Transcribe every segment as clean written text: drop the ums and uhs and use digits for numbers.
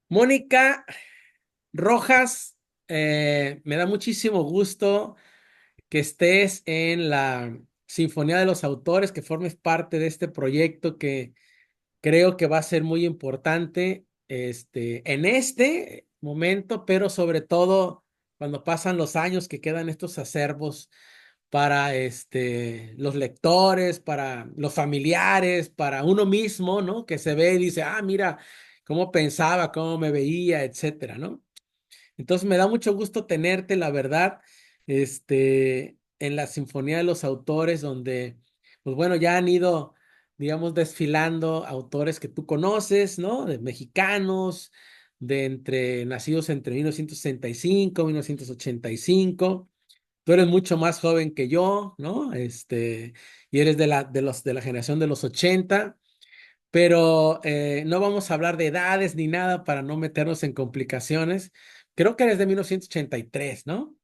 Mónica Rojas, me da muchísimo gusto que estés en la Sinfonía de los Autores, que formes parte de este proyecto que creo que va a ser muy importante en este momento, pero sobre todo cuando pasan los años que quedan estos acervos para los lectores, para los familiares, para uno mismo, ¿no? Que se ve y dice, ah, mira cómo pensaba, cómo me veía, etcétera, ¿no? Entonces me da mucho gusto tenerte, la verdad, en la Sinfonía de los Autores, donde, pues bueno, ya han ido, digamos, desfilando autores que tú conoces, ¿no? De mexicanos, nacidos entre 1965 y 1985. Tú eres mucho más joven que yo, ¿no? Y eres de la generación de los 80, pero no vamos a hablar de edades ni nada para no meternos en complicaciones. Creo que eres de 1983, ¿no?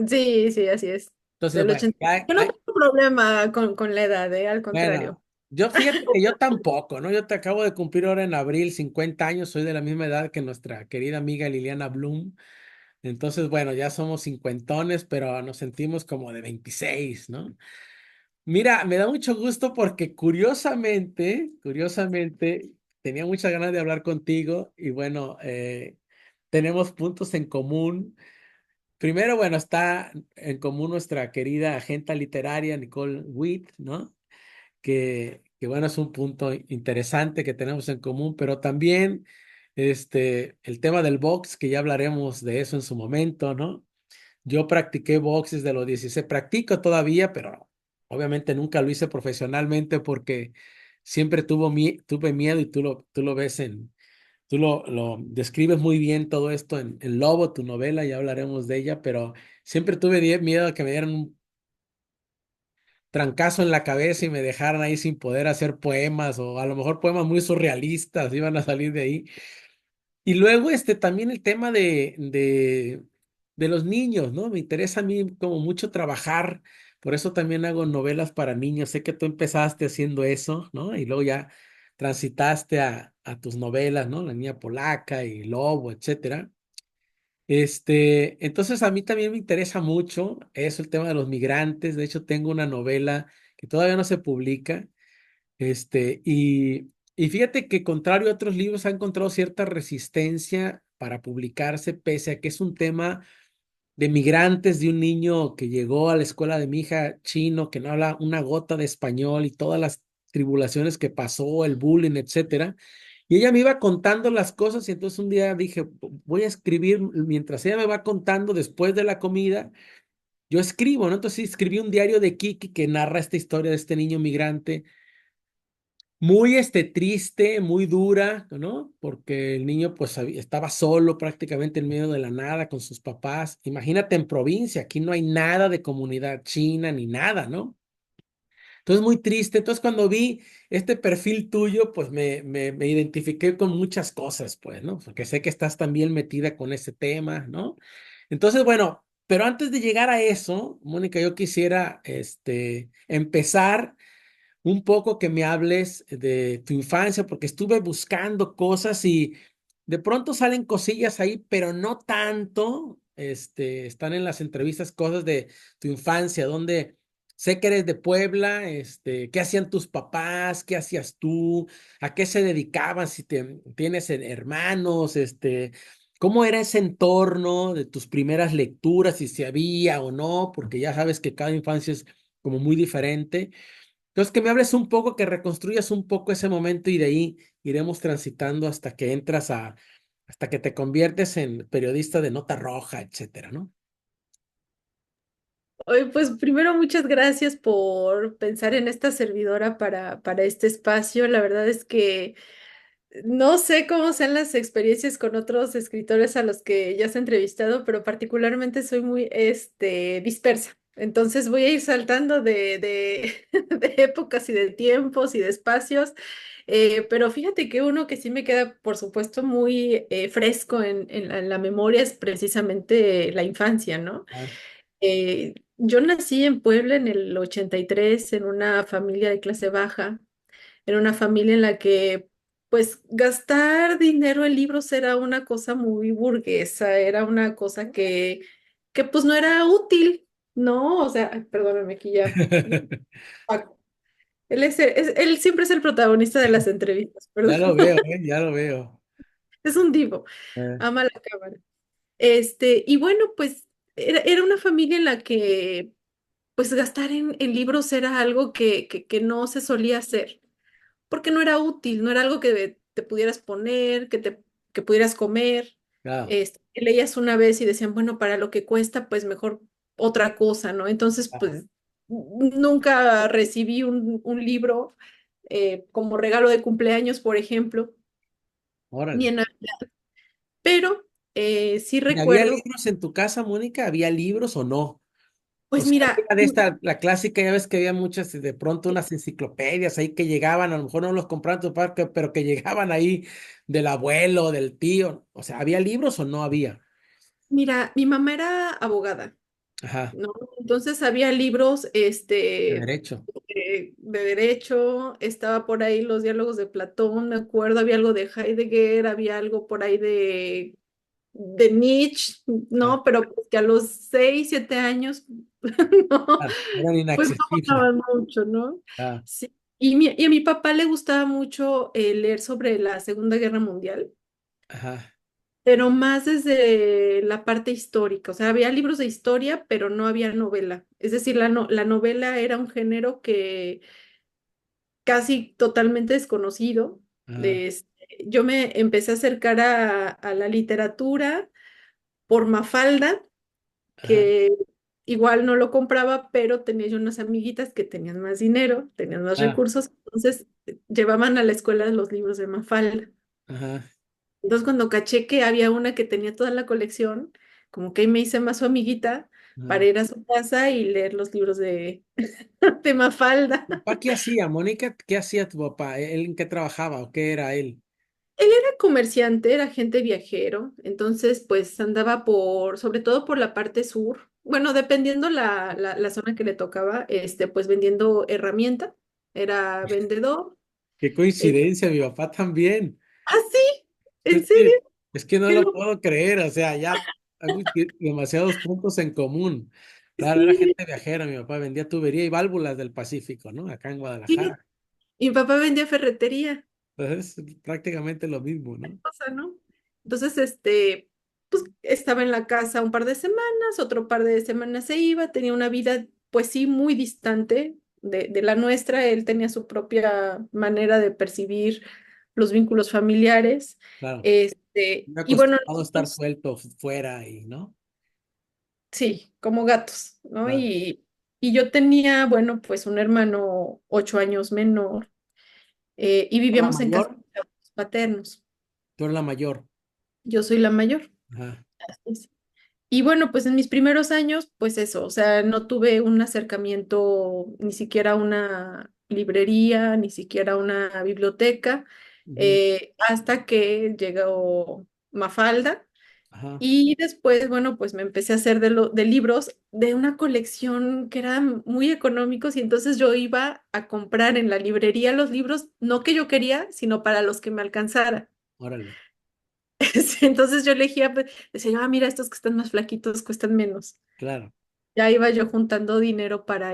Sí, sí, así es. Entonces, Del bueno, 80. Yo no tengo problema con la edad, al contrario. bueno, yo fíjate que yo tampoco, ¿no? Yo te acabo de cumplir ahora en abril 50 años, soy de la misma edad que nuestra querida amiga Liliana Bloom. Entonces, bueno, ya somos cincuentones, pero nos sentimos como de 26, ¿no? Mira, me da mucho gusto porque curiosamente, tenía muchas ganas de hablar contigo y bueno, tenemos puntos en común. Primero, bueno, está en común nuestra querida agenta literaria Nicole Witt, ¿no? Que bueno, es un punto interesante que tenemos en común, pero también el tema del box, que ya hablaremos de eso en su momento, ¿no? Yo practiqué box desde los 16, practico todavía, pero obviamente nunca lo hice profesionalmente porque siempre tuve miedo y tú lo ves tú lo describes muy bien todo esto en Lobo, tu novela, ya hablaremos de ella, pero siempre tuve miedo a que me dieran un trancazo en la cabeza y me dejaran ahí sin poder hacer poemas o a lo mejor poemas muy surrealistas iban a salir de ahí. Y luego también el tema de los niños, ¿no? Me interesa a mí como mucho trabajar, por eso también hago novelas para niños. Sé que tú empezaste haciendo eso, ¿no? Y luego ya transitaste a tus novelas, ¿no? La Niña Polaca y Lobo, etcétera. Entonces a mí también me interesa mucho eso, el tema de los migrantes. De hecho, tengo una novela que todavía no se publica, y fíjate que contrario a otros libros ha encontrado cierta resistencia para publicarse, pese a que es un tema de migrantes, de un niño que llegó a la escuela de mi hija chino, que no habla una gota de español y todas las tribulaciones que pasó, el bullying, etcétera. Y ella me iba contando las cosas y entonces un día dije, voy a escribir, mientras ella me va contando después de la comida, yo escribo, ¿no? Entonces sí, escribí un diario de Kiki que narra esta historia de este niño migrante muy triste, muy dura, ¿no? Porque el niño pues estaba solo prácticamente en medio de la nada con sus papás. Imagínate en provincia, aquí no hay nada de comunidad china ni nada, ¿no? Entonces muy triste. Entonces cuando vi este perfil tuyo, pues me identifiqué con muchas cosas, pues, ¿no? Porque sé que estás también metida con ese tema, ¿no? Entonces, bueno, pero antes de llegar a eso, Mónica, yo quisiera empezar un poco que me hables de tu infancia, porque estuve buscando cosas y de pronto salen cosillas ahí, pero no tanto. Están en las entrevistas cosas de tu infancia, donde sé que eres de Puebla, qué hacían tus papás, qué hacías tú, a qué se dedicaban, si tienes hermanos, cómo era ese entorno de tus primeras lecturas, si había o no, porque ya sabes que cada infancia es como muy diferente. Entonces, que me hables un poco, que reconstruyas un poco ese momento y de ahí iremos transitando hasta que hasta que te conviertes en periodista de nota roja, etcétera, ¿no? Oye, pues primero muchas gracias por pensar en esta servidora para este espacio. La verdad es que no sé cómo sean las experiencias con otros escritores a los que ya has entrevistado, pero particularmente soy muy dispersa. Entonces voy a ir saltando de épocas y de tiempos y de espacios. Pero fíjate que uno que sí me queda, por supuesto, muy fresco en la memoria es precisamente la infancia, ¿no? Ah, Yo nací en Puebla en el 83 en una familia de clase baja, en una familia en la que pues gastar dinero en libros era una cosa muy burguesa, era una cosa que pues no era útil, ¿no? O sea, ay, perdóname aquí ya. Paco. Él siempre es el protagonista de las entrevistas, Ya perdón. lo veo, ya lo veo. Es un divo, Eh, ama la cámara. Y bueno, pues era una familia en la que pues gastar en libros era algo que no se solía hacer, porque no era útil, no era algo que te pudieras poner, que pudieras comer. claro, Leías una vez y decían, bueno, para lo que cuesta, pues mejor otra cosa, ¿no? Entonces, ah, pues nunca recibí un libro como regalo de cumpleaños, por ejemplo, ni órale. en pero sí ¿Y había recuerdo, libros en tu casa, Mónica? ¿Había libros o no? O pues sea, mira, era de esta, la clásica, ya ves que había muchas, de pronto unas enciclopedias ahí que llegaban, a lo mejor no los compraban tu parque, pero que llegaban ahí del abuelo, del tío. O sea, ¿había libros o no había? mira, mi mamá era abogada, Ajá, ¿no? Entonces había libros, de derecho. de derecho, estaba por ahí los diálogos de Platón, me acuerdo, había algo de Heidegger, había algo por ahí de Nietzsche, Ajá, ¿no? Pero pues que a los 6, 7 años, no, claro, eran pues no inaccesibles. pasaban mucho, ¿no? Ah, Sí. Y a mi papá le gustaba mucho leer sobre la Segunda Guerra Mundial, ajá, pero más desde la parte histórica. O sea, había libros de historia, pero no había novela. Es decir, la novela era un género que casi totalmente desconocido. ajá, Yo me empecé a acercar a la literatura por Mafalda, ajá, que igual no lo compraba, pero tenía yo unas amiguitas que tenían más dinero, tenían más ah, recursos, entonces llevaban a la escuela los libros de Mafalda. ajá, Entonces cuando caché que había una que tenía toda la colección, como que ahí me hice más su amiguita para ajá. ir a su casa y leer los libros de Mafalda. ¿Tu papá qué hacía, Mónica? ¿Qué hacía tu papá? ¿Él en qué trabajaba o qué era él? Él era comerciante, era agente viajero, entonces pues andaba sobre todo por la parte sur, bueno, dependiendo la zona que le tocaba, pues vendiendo herramienta, era vendedor. Qué Eh, coincidencia, mi papá también. ah, sí, ¿en Es serio? que, es que no Qué lo loco. puedo creer, o sea, ya hay demasiados puntos en común. Claro, era Sí, gente viajera, mi papá vendía tubería y válvulas del Pacífico, ¿no? Acá en sí. Guadalajara. Y mi papá vendía ferretería. Entonces, es prácticamente lo mismo, ¿no? Cosa, ¿no? Entonces, pues estaba en la casa un par de semanas, otro par de semanas se iba, tenía una vida, pues sí, muy distante de la nuestra. Él tenía su propia manera de percibir los vínculos familiares. Claro, me Y bueno, acostumbrado a estar nosotros, suelto fuera y, ¿no? sí, como gatos, ¿no? Claro. Y yo tenía, bueno, pues un hermano 8 años menor, y ¿Tú eres la vivíamos en casa mayor? de abuelos paternos. Tú eres la mayor. Yo soy la mayor. Ajá, Y bueno, pues en mis primeros años, pues eso, o sea, no tuve un acercamiento ni siquiera a una librería, ni siquiera a una biblioteca, ujú, hasta que llegó Mafalda. ajá, Y después, bueno, pues me empecé a hacer de libros de una colección que eran muy económicos y entonces yo iba a comprar en la librería los libros, no que yo quería, sino para los que me alcanzara. órale, Sí, entonces yo elegía, pues, decía yo, mira, estos que están más flaquitos cuestan menos. claro, Ya iba yo juntando dinero para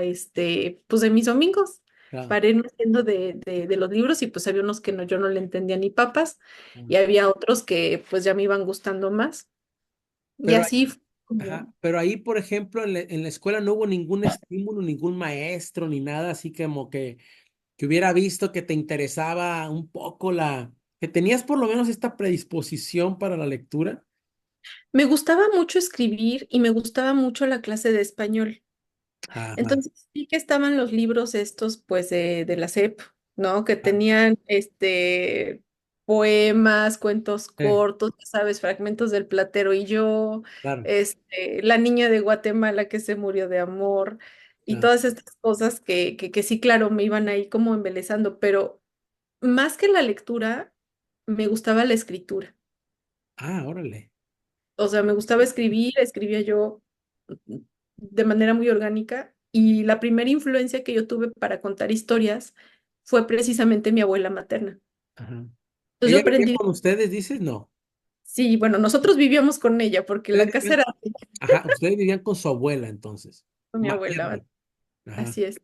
pues de mis domingos, claro. para irme haciendo de los libros y pues había unos que no, yo no le entendía ni papas Ah. y había otros que pues ya me iban gustando más. Y Pero así fue ajá, como- pero ahí, por ejemplo, en la escuela no hubo ningún estímulo, ningún maestro, ni nada así como que hubiera visto que te interesaba un poco que tenías por lo menos esta predisposición para la lectura. Me gustaba mucho escribir y me gustaba mucho la clase de español. Ajá, Entonces sí que estaban los libros estos, pues, de la SEP, ¿no? Que ah, tenían, poemas, cuentos eh, cortos, ya sabes, fragmentos del Platero y yo, claro, La niña de Guatemala que se murió de amor, y claro. todas estas cosas que sí, claro, me iban ahí como embelezando, pero más que la lectura, me gustaba la escritura. Ah, órale. O sea, me gustaba escribir, escribía yo de manera muy orgánica y la primera influencia que yo tuve para contar historias fue precisamente mi abuela materna. Ajá. Entonces yo ¿Ella vivía aprendí, con ustedes, dices? No. sí, bueno, nosotros vivíamos con ella porque Ustedes la casa vivían, era ajá, ustedes vivían con su abuela entonces, con mi abuela, materna. Ajá. así es.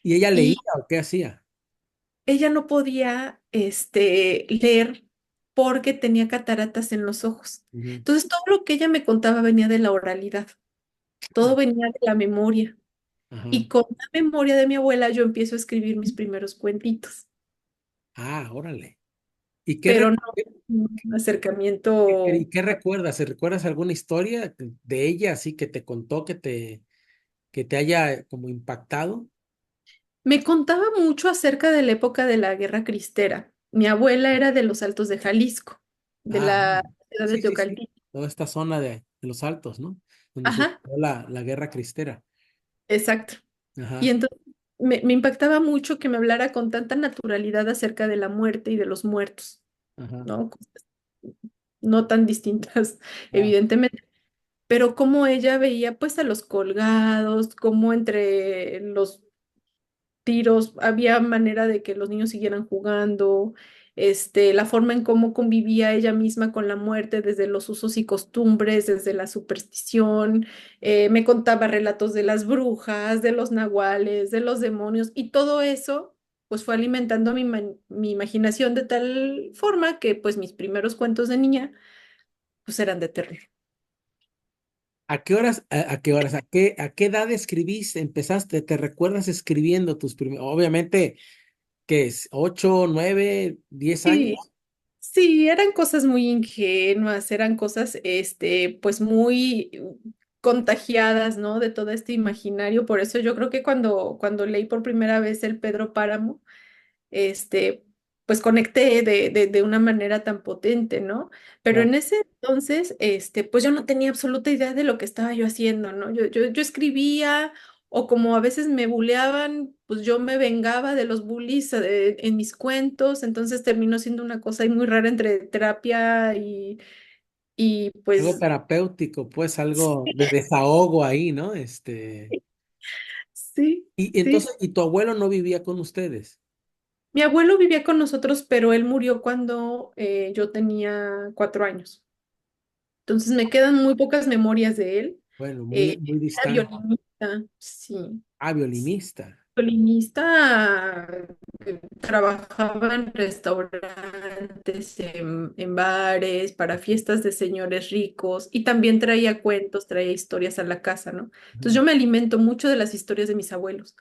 ¿Y ella leía Y o qué hacía? ella no podía, leer porque tenía cataratas en los ojos. Ujú. Entonces todo lo que ella me contaba venía de la oralidad, todo venía de la memoria. Ajá. Y con la memoria de mi abuela yo empiezo a escribir mis primeros cuentitos, Ah, órale. ¿Y qué, pero no un y acercamiento. qué recuerdas? ¿Recuerdas alguna historia de ella así que te contó que te haya como impactado? Me contaba mucho acerca de la época de la Guerra Cristera. Mi abuela era de los Altos de Jalisco, de Ah, la ciudad de sí, sí, sí. Teocaltita. Toda esta zona de los Altos, ¿no? Donde Ajá, sucedió la guerra cristera. exacto. Y Ajá, entonces me impactaba mucho que me hablara con tanta naturalidad acerca de la muerte y de los muertos, ajá. ¿no? Cosas no tan distintas, Ah, evidentemente, pero cómo ella veía pues a los colgados, cómo entre los tiros, había manera de que los niños siguieran jugando, la forma en cómo convivía ella misma con la muerte, desde los usos y costumbres, desde la superstición, me contaba relatos de las brujas, de los nahuales, de los demonios, y todo eso pues fue alimentando mi imaginación de tal forma que pues mis primeros cuentos de niña pues eran de terror. ¿a qué horas, a qué horas, a qué edad escribiste? Empezaste, ¿te recuerdas escribiendo tus primeros, obviamente, ¿qué es? ¿8, 9, 10 Sí, años? sí, eran cosas muy ingenuas, eran cosas, pues muy contagiadas, ¿no? De todo este imaginario. Por eso yo creo que cuando leí por primera vez el Pedro Páramo, este, pues conecté de una manera tan potente, ¿no? Pero Claro. en ese entonces, pues yo no tenía absoluta idea de lo que estaba yo haciendo, ¿no? Yo escribía o como a veces me buleaban, pues yo me vengaba de los bullies en mis cuentos, entonces terminó siendo una cosa ahí muy rara entre terapia y Algo pues terapéutico, pues algo de desahogo ahí, ¿no? sí, Y sí. entonces, ¿y tu abuelo no vivía con ustedes? Mi abuelo vivía con nosotros, pero él murió cuando yo tenía 4 años. Entonces me quedan muy pocas memorias de él. Bueno, muy, Eh, muy Era distante. violinista, sí. Ah, violinista. Violinista, trabajaba en restaurantes, en bares, para fiestas de señores ricos y también traía cuentos, traía historias a la casa, ¿no? Entonces Ujú. yo me alimento mucho de las historias de mis abuelos.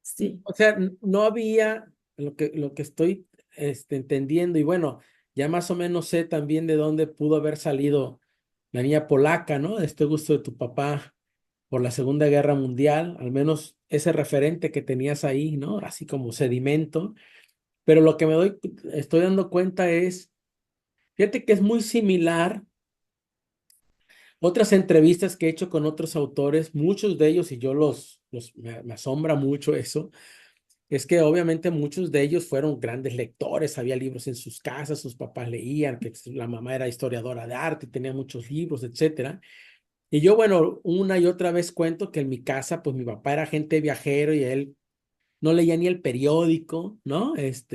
Sí. O sea, no había lo que estoy entendiendo, y bueno, ya más o menos sé también de dónde pudo haber salido la niña polaca, ¿no? Este gusto de tu papá por la Segunda Guerra Mundial, al menos ese referente que tenías ahí, ¿no? Así como sedimento. Pero lo que estoy dando cuenta es, fíjate que es muy similar. Otras entrevistas que he hecho con otros autores, muchos de ellos, y yo me asombra mucho eso, es que obviamente muchos de ellos fueron grandes lectores, había libros en sus casas, sus papás leían, que la mamá era historiadora de arte, tenía muchos libros, etcétera. Y yo, bueno, una y otra vez cuento que en mi casa, pues mi papá era agente viajero y él no leía ni el periódico, ¿no?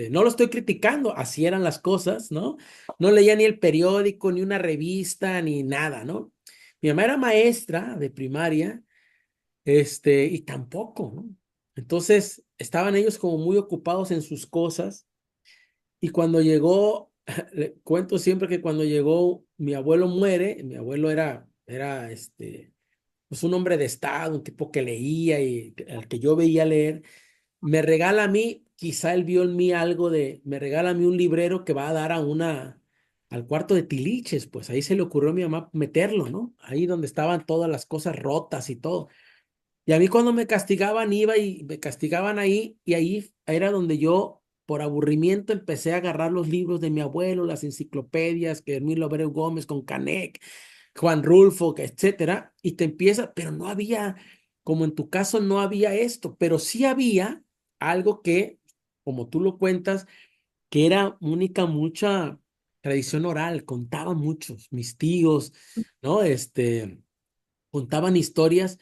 No lo estoy criticando, así eran las cosas, ¿no? No leía ni el periódico, ni una revista, ni nada, ¿no? Mi mamá era maestra de primaria, y tampoco, ¿no? Entonces, estaban ellos como muy ocupados en sus cosas y cuando llegó, le cuento siempre que cuando llegó mi abuelo muere, mi abuelo era pues un hombre de estado, un tipo que leía y al que yo veía leer, me regala a mí, quizá él vio en mí algo me regala a mí un librero que va a dar al cuarto de tiliches, pues ahí se le ocurrió a mi mamá meterlo, ¿no? Ahí donde estaban todas las cosas rotas y todo. Y a mí cuando me castigaban iba y me castigaban ahí y ahí era donde yo por aburrimiento empecé a agarrar los libros de mi abuelo, las enciclopedias, que Emilio Abreu Gómez con Canek, Juan Rulfo, etcétera, y te empieza, pero no había, como en tu caso no había esto, pero sí había algo que, como tú lo cuentas, que era única, mucha tradición oral, contaban muchos, mis tíos, ¿no? Contaban historias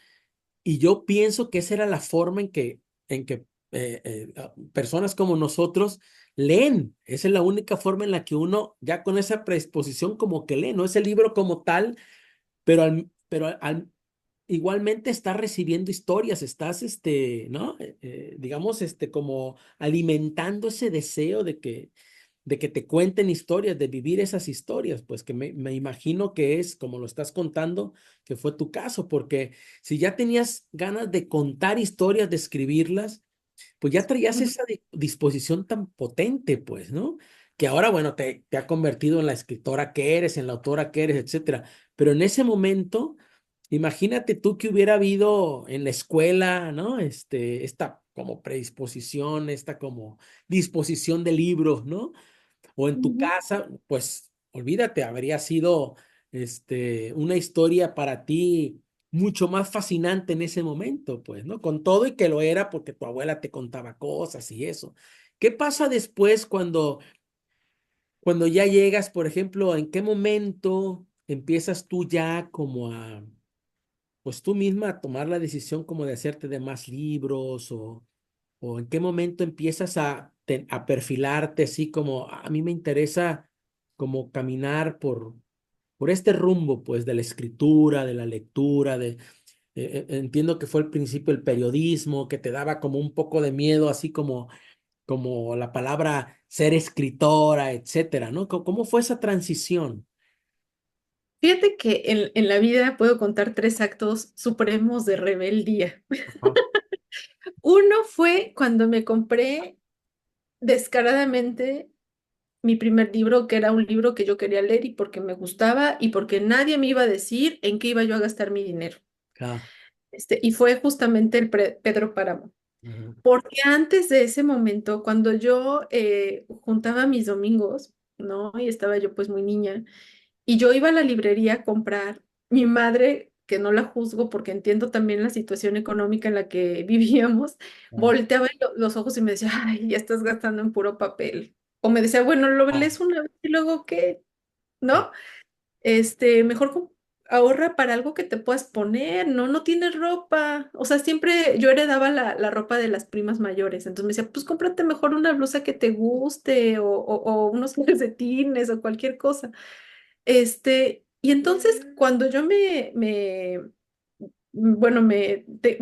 y yo pienso que esa era la forma en que personas como nosotros leen. Esa es la única forma en la que uno, ya con esa predisposición, como que lee, no es el libro como tal, igualmente estás recibiendo historias, estás, ¿no? Digamos, como alimentando ese deseo de que te cuenten historias, de vivir esas historias, pues que me imagino que es, como lo estás contando, que fue tu caso, porque si ya tenías ganas de contar historias, de escribirlas, pues ya traías esa disposición tan potente, pues, ¿no? Que ahora, bueno, te ha convertido en la escritora que eres, en la autora que eres, etcétera. Pero en ese momento, imagínate tú que hubiera habido en la escuela, ¿no? Esta como predisposición, esta como disposición de libros, ¿no? O en tu Ujú. casa, pues olvídate, habría sido una historia para ti mucho más fascinante en ese momento, pues, ¿no? Con todo y que lo era porque tu abuela te contaba cosas y eso. ¿Qué pasa después cuando ya llegas, por ejemplo, en qué momento empiezas tú ya como pues tú misma a tomar la decisión como de hacerte de más libros o en qué momento empiezas a perfilarte así como a mí me interesa como caminar por este rumbo, pues, de la escritura, de la lectura, entiendo que fue al principio el periodismo, que te daba como un poco de miedo, así como la palabra ser escritora, etcétera, ¿no? ¿Cómo fue esa transición? Fíjate que en la vida puedo contar tres actos supremos de rebeldía. Ajá, Uno fue cuando me compré descaradamente mi primer libro, que era un libro que yo quería leer y porque me gustaba y porque nadie me iba a decir en qué iba yo a gastar mi dinero. ajá, Y fue justamente el Pedro Páramo. ajá, Porque antes de ese momento, cuando yo juntaba mis domingos, ¿no? Y estaba yo pues muy niña, y yo iba a la librería a comprar, mi madre, que no la juzgo porque entiendo también la situación económica en la que vivíamos, ajá, volteaba los ojos y me decía, ay, ya estás gastando en puro papel. O me decía, bueno, lo ajá, lees una vez y luego qué, ¿no? Mejor ahorra para algo que te puedas poner, ¿no? No tienes ropa. O sea, siempre yo heredaba la ropa de las primas mayores. Entonces me decía, pues cómprate mejor una blusa que te guste o unos calcetines o cualquier cosa. Y entonces cuando yo bueno,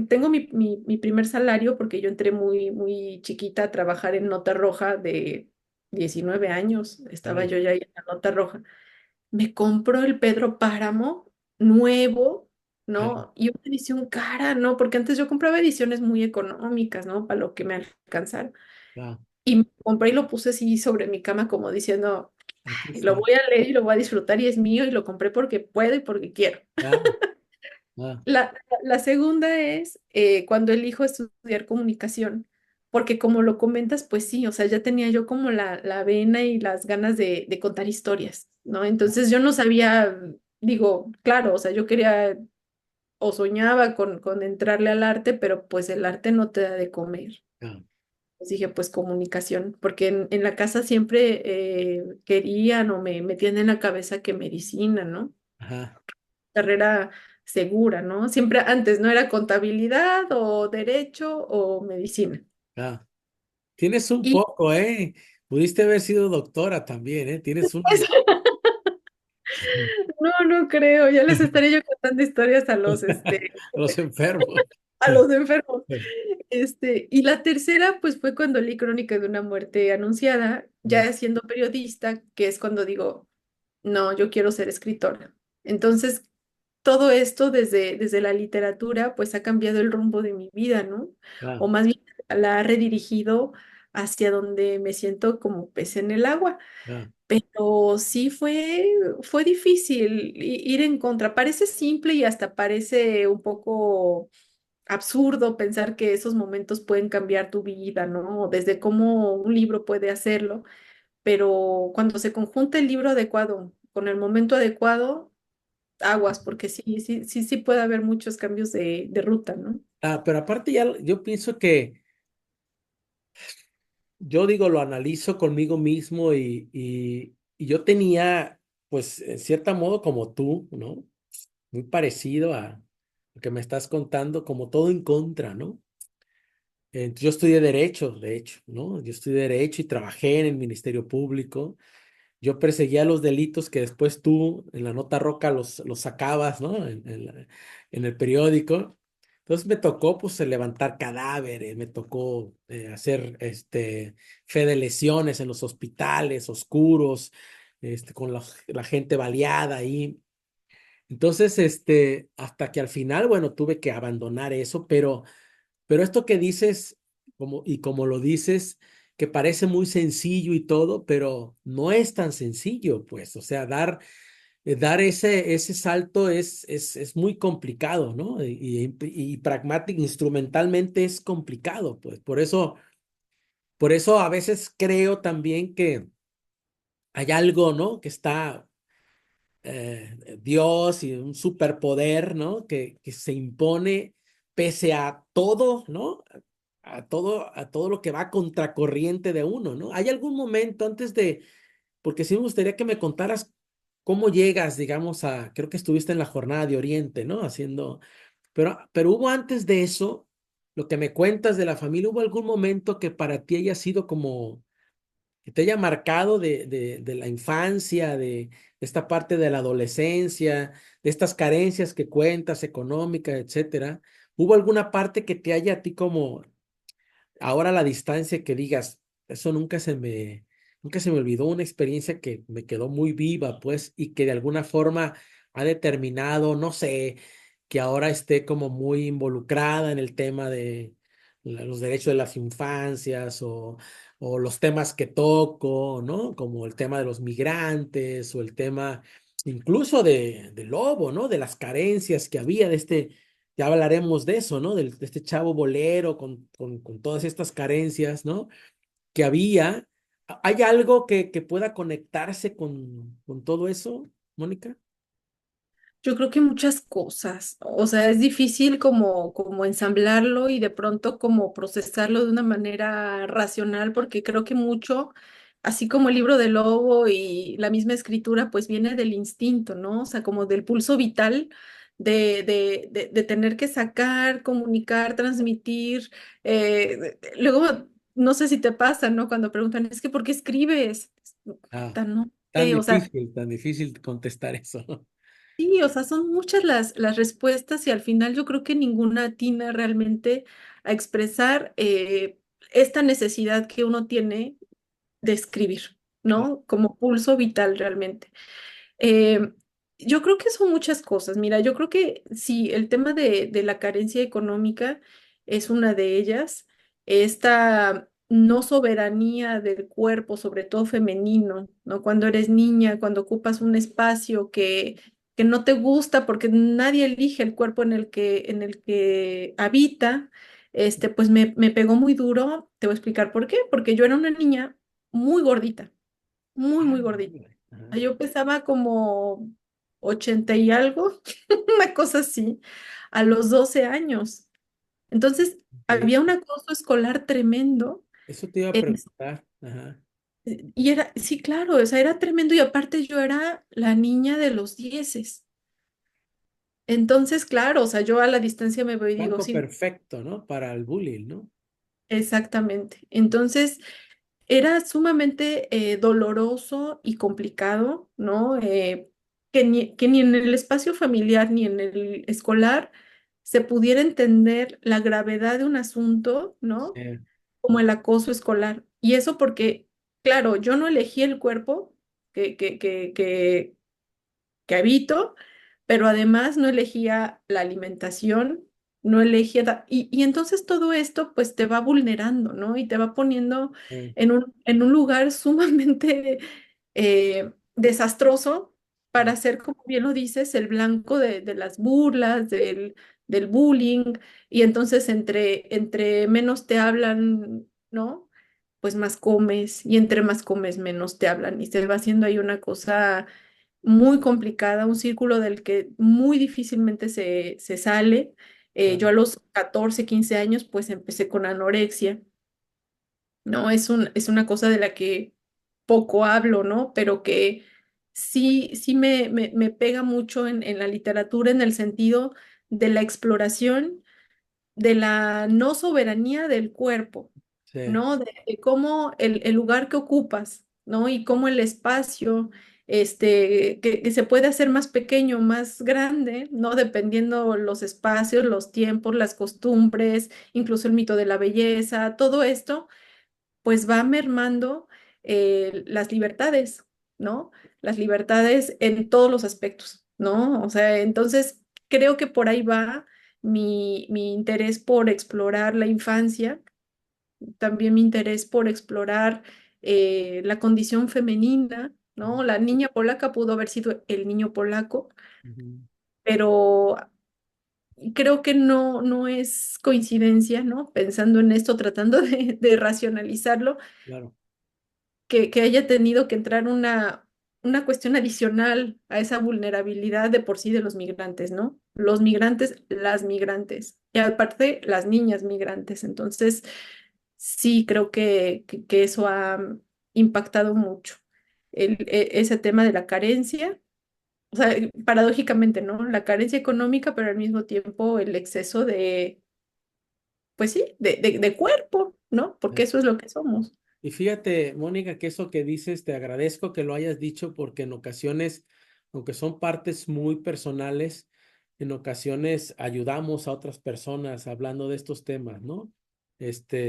tengo mi primer salario porque yo entré muy, muy chiquita a trabajar en Nota Roja de 19 años. Estaba ajá, yo ya ahí en la Nota Roja. Me compró el Pedro Páramo nuevo, ¿no? Y una edición cara, ¿no? Porque antes yo compraba ediciones muy económicas, ¿no? Para lo que me alcanzara. ajá, Y me compré y lo puse así sobre mi cama como diciendo, aquí "Ay, lo está. voy a leer y lo voy a disfrutar y es mío y lo compré porque puedo y porque quiero". Ah, ah, La segunda es cuando elijo estudiar comunicación, porque como lo comentas, pues sí, o sea, ya tenía yo como la vena y las ganas de contar historias, ¿no? Entonces yo no sabía, digo, claro, o sea, yo quería o soñaba con entrarle al arte, pero pues el arte no te da de comer. ah, Pues dije, pues comunicación, porque en la casa siempre querían o me metían en la cabeza que medicina, ¿no? ajá, Carrera segura, ¿no? Siempre antes, ¿no? Era contabilidad o derecho o medicina. ah. Tienes un Y poco, ¿eh? Pudiste haber sido doctora también, ¿eh? Tienes pues, no, no creo, ya les estaría yo contando historias a los enfermos. a los enfermos. Y la tercera, pues fue cuando leí Crónica de una muerte anunciada, ya siendo periodista, que es cuando digo, no, yo quiero ser escritora. Entonces, todo esto desde la literatura, pues ha cambiado el rumbo de mi vida, ¿no? Ah, O más bien la ha redirigido hacia donde me siento como pez en el agua. ah, Pero sí fue difícil ir en contra. Parece simple y hasta parece un poco absurdo pensar que esos momentos pueden cambiar tu vida, ¿no? Desde cómo un libro puede hacerlo, pero cuando se conjunta el libro adecuado con el momento adecuado, aguas, porque sí, sí, sí, sí puede haber muchos cambios de ruta, ¿no? pero aparte ya yo pienso que yo digo, lo analizo conmigo mismo y yo tenía, pues, en cierto modo como tú, ¿no? Muy parecido a lo que me estás contando, como todo en contra, ¿no? Yo estudié Derecho, de hecho, ¿no? Yo estudié Derecho y trabajé en el Ministerio Público. Yo perseguía los delitos que después tú en la nota roca los sacabas, ¿no? En el periódico. Entonces me tocó pues levantar cadáveres, me tocó hacer fe de lesiones en los hospitales oscuros, con la gente baleada ahí. Entonces, hasta que al final, bueno, tuve que abandonar eso, pero esto que dices, como lo dices, que parece muy sencillo y todo, pero no es tan sencillo, pues, o sea, dar ese salto es muy complicado, ¿no? Y pragmático, instrumentalmente es complicado, pues, por eso a veces creo también que hay algo, ¿no? Que está Dios y un superpoder, ¿no? Que se impone pese a todo, ¿no? A todo lo que va a contracorriente de uno, ¿no? ¿Hay algún momento porque sí me gustaría que me contaras cómo llegas, digamos, creo que estuviste en la jornada de Oriente, ¿no? Pero hubo antes de eso, lo que me cuentas de la familia, ¿hubo algún momento que para ti haya sido como que te haya marcado de la infancia, de esta parte de la adolescencia, de estas carencias que cuentas, económicas, etcétera? ¿Hubo alguna parte que te haya a ti como ahora a la distancia que digas, eso nunca se me olvidó, una experiencia que me quedó muy viva, pues, y que de alguna forma ha determinado, no sé, que ahora esté como muy involucrada en el tema de los derechos de las infancias o los temas que toco, ¿no? Como el tema de los migrantes o el tema incluso de Lobo, ¿no? De las carencias que había ya hablaremos de eso, ¿no? De este chavo bolero con todas estas carencias, ¿no? Que había. ¿Hay algo que pueda conectarse con todo eso, Mónica? Yo creo que muchas cosas, o sea, es difícil como ensamblarlo y de pronto como procesarlo de una manera racional, porque creo que mucho, así como el libro del lobo y la misma escritura, pues viene del instinto, ¿no? O sea, como del pulso vital de tener que sacar, comunicar, transmitir. Luego, no sé si te pasa, ¿no? Cuando preguntan, es que ¿por qué escribes? Ah, Puta, no sé, o sea. tan difícil contestar eso, ¿no? Sí, o sea, son muchas las respuestas y al final yo creo que ninguna atina realmente a expresar esta necesidad que uno tiene de escribir, Claro. ¿no? Como pulso vital realmente. Eh, yo creo que son muchas cosas. Mira, yo creo que sí, el tema de la carencia económica es una de ellas. Esta no soberanía del cuerpo, sobre todo femenino, ¿no? Cuando eres niña, cuando ocupas un espacio que no te gusta porque nadie elige el cuerpo en el que habita, pues me pegó muy duro. Te voy a explicar por qué. Porque yo era una niña muy gordita, muy, Ah, muy gordita. órale. Ajá. Yo pesaba como 80 y algo, una cosa así, a los 12 años. Entonces, Ok. había un acoso escolar tremendo. Eso te iba a en- preguntar. Ajá. y era, sí, claro, o sea, era tremendo y aparte yo era la niña de los dieces. Entonces, claro, o sea, yo a la distancia me veo y digo, Campo sí, perfecto, ¿no? Para el bullying, ¿no? exactamente. Entonces, era sumamente doloroso y complicado, ¿no? Que ni en el espacio familiar ni en el escolar se pudiera entender la gravedad de un asunto, ¿no? Sí, Como el acoso escolar. Y eso porque, claro, yo no elegí el cuerpo que, que, que, que, que habito, pero además no elegía la alimentación, no elegía, y entonces todo esto pues te va vulnerando, ¿no? Y te va poniendo sí, en un lugar sumamente desastroso para sí, ser, como bien lo dices, el blanco de las burlas, del bullying, y entonces entre menos te hablan, ¿no? Pues más comes, y entre más comes, menos te hablan, y se va haciendo ahí una cosa muy complicada, un círculo del que muy difícilmente se sale. Yo claro. a los 14 15 años pues empecé con anorexia, ¿no? Es una cosa de la que poco hablo, ¿no? Pero que sí, sí me pega mucho en la literatura en el sentido de la exploración de la no soberanía del cuerpo, sí, ¿no? De cómo el lugar que ocupas, ¿no? Y cómo el espacio, que se puede hacer más pequeño, más grande, ¿no? Dependiendo los espacios, los tiempos, las costumbres, incluso el mito de la belleza, todo esto pues va mermando las libertades, ¿no? Las libertades en todos los aspectos, ¿no? O sea, entonces creo que por ahí va mi interés por explorar la infancia, también mi interés por explorar la condición femenina, ujú, ¿no? La niña polaca pudo haber sido el niño polaco, ujú, pero creo que no es coincidencia, ¿no? Pensando en esto, tratando de racionalizarlo, claro, que haya tenido que entrar una cuestión adicional a esa vulnerabilidad de por sí de los migrantes, ¿no? Los migrantes, las migrantes, y aparte las niñas migrantes. Entonces, sí, creo que eso ha impactado mucho. Ese tema de la carencia, o sea, paradójicamente, ¿no? La carencia económica, pero al mismo tiempo el exceso de, pues sí, de cuerpo, ¿no? Porque sí. eso es lo que somos. Y fíjate, Mónica, que eso que dices, te agradezco que lo hayas dicho porque en ocasiones, aunque son partes muy personales, en ocasiones ayudamos a otras personas hablando de estos temas, ¿no?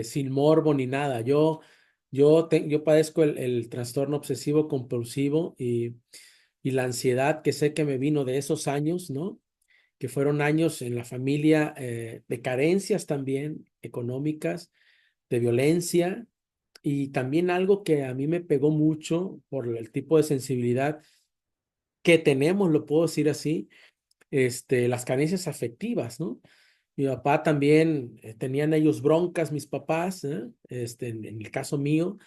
Sin morbo ni nada. Yo padezco el trastorno obsesivo compulsivo y la ansiedad que sé que me vino de esos años, ¿no? Que fueron años en la familia de carencias también económicas, de violencia y también algo que a mí me pegó mucho por el tipo de sensibilidad que tenemos, lo puedo decir así, las carencias afectivas, ¿no? Mi papá también, tenían ellos broncas, mis papás, ¿eh? En el caso mío,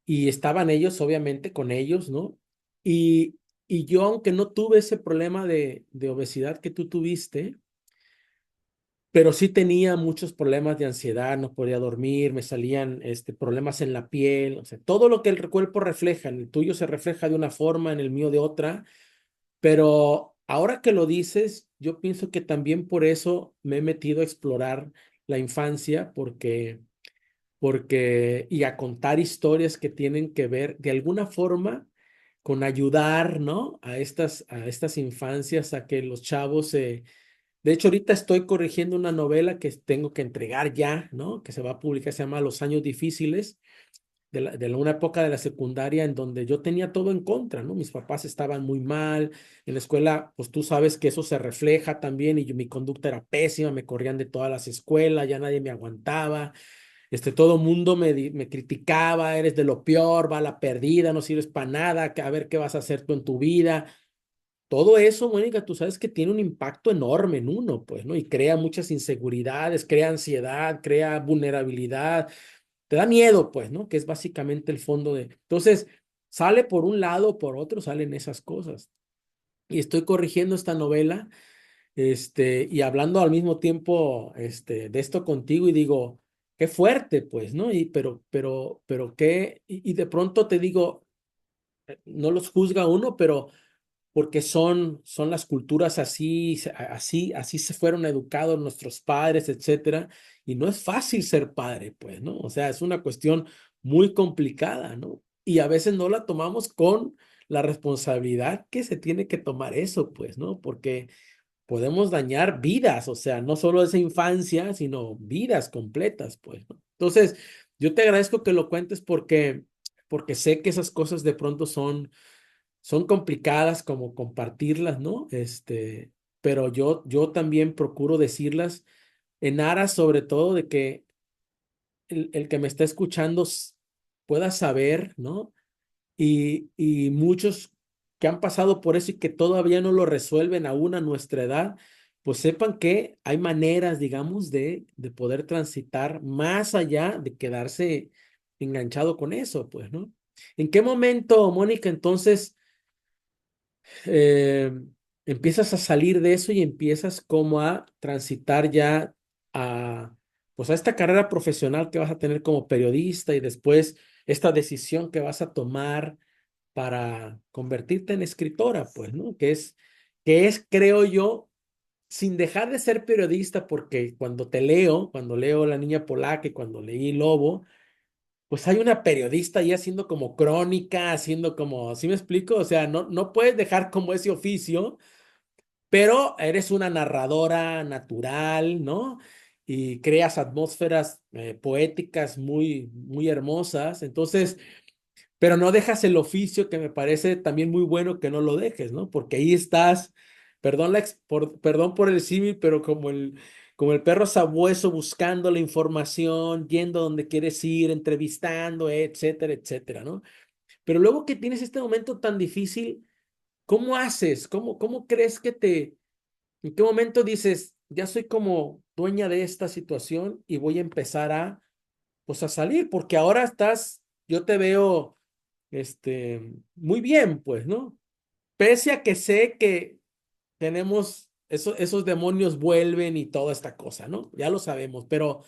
y estaban ellos, obviamente, con ellos, ¿no? Y, y yo, aunque no tuve ese problema de obesidad que tú tuviste, pero sí tenía muchos problemas de ansiedad, no podía dormir, me salían problemas en la piel, o sea, todo lo que el cuerpo refleja, en el tuyo se refleja de una forma, en el mío de otra, pero ahora que lo dices, yo pienso que también por eso me he metido a explorar la infancia, y a contar historias que tienen que ver de alguna forma con ayudar, ¿no? A estas infancias, a que los chavos se de hecho, ahorita estoy corrigiendo una novela que tengo que entregar ya, ¿no? Que se va a publicar, se llama Los años difíciles, una época de la secundaria en donde yo tenía todo en contra, ¿no? Mis papás estaban muy mal, en la escuela, pues tú sabes que eso se refleja también y mi conducta era pésima, me corrían de todas las escuelas, ya nadie me aguantaba, todo mundo me criticaba, eres de lo peor, va a la perdida, no sirves para nada, a ver qué vas a hacer tú en tu vida. Todo eso, Mónica, tú sabes que tiene un impacto enorme en uno, pues, ¿no? Y crea muchas inseguridades, crea ansiedad, crea vulnerabilidad, te da miedo, pues, ¿no? Que es básicamente el fondo de... Entonces, sale por un lado, por otro, salen esas cosas. Y estoy corrigiendo esta novela, y hablando al mismo tiempo, de esto contigo y digo, qué fuerte, pues, ¿no? Pero qué, y de pronto te digo, no los juzga uno, pero porque son las culturas así, así se fueron educados nuestros padres, etcétera, y no es fácil ser padre, pues, ¿no? O sea, es una cuestión muy complicada, ¿no? Y a veces no la tomamos con la responsabilidad que se tiene que tomar eso, pues, ¿no? Porque podemos dañar vidas, o sea, no solo esa infancia, sino vidas completas, pues, ¿no? Entonces, yo te agradezco que lo cuentes porque sé que esas cosas de pronto son complicadas como compartirlas, ¿no? Pero yo también procuro decirlas en aras sobre todo de que el que me está escuchando pueda saber, ¿no? Y muchos que han pasado por eso y que todavía no lo resuelven aún a nuestra edad, pues sepan que hay maneras, digamos, de poder transitar más allá de quedarse enganchado con eso, pues, ¿no? ¿En qué momento, Mónica, entonces eh, empiezas a salir de eso y empiezas como a transitar ya a, pues a esta carrera profesional que vas a tener como periodista y después esta decisión que vas a tomar para convertirte en escritora, pues, ¿no? Que es, creo yo, sin dejar de ser periodista, porque cuando leo La Niña Polaca y cuando leí Lobo, pues hay una periodista ahí haciendo como crónica, haciendo como, ¿sí me explico? O sea, no puedes dejar como ese oficio, pero eres una narradora natural, ¿no? Y creas atmósferas poéticas muy hermosas. Entonces, pero no dejas el oficio que me parece también muy bueno que no lo dejes, ¿no? Porque ahí estás, perdón por el símil, pero como el perro sabueso buscando la información, yendo donde quieres ir, entrevistando, etcétera, etcétera, ¿no? Pero luego que tienes este momento tan difícil, ¿cómo haces? ¿Cómo crees en qué momento dices, ya soy como dueña de esta situación y voy a empezar pues a salir? Porque ahora yo te veo muy bien, pues, ¿no? Pese a que sé que tenemos, esos demonios vuelven y toda esta cosa, ¿no? Ya lo sabemos, pero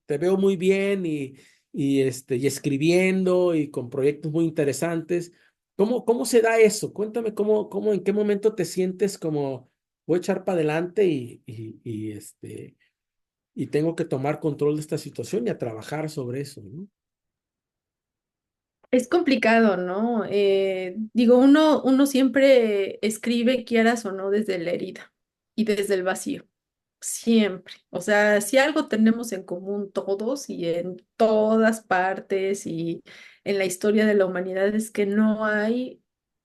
te veo muy bien y escribiendo y con proyectos muy interesantes. ¿Cómo se da eso? Cuéntame en qué momento te sientes como voy a echar para adelante y tengo que tomar control de esta situación y a trabajar sobre eso, ¿no? Es complicado, ¿no? Digo, uno siempre escribe, quieras o no, desde la herida y desde el vacío. Siempre. O sea, si algo tenemos en común todos y en todas partes y en la historia de la humanidad es que no hay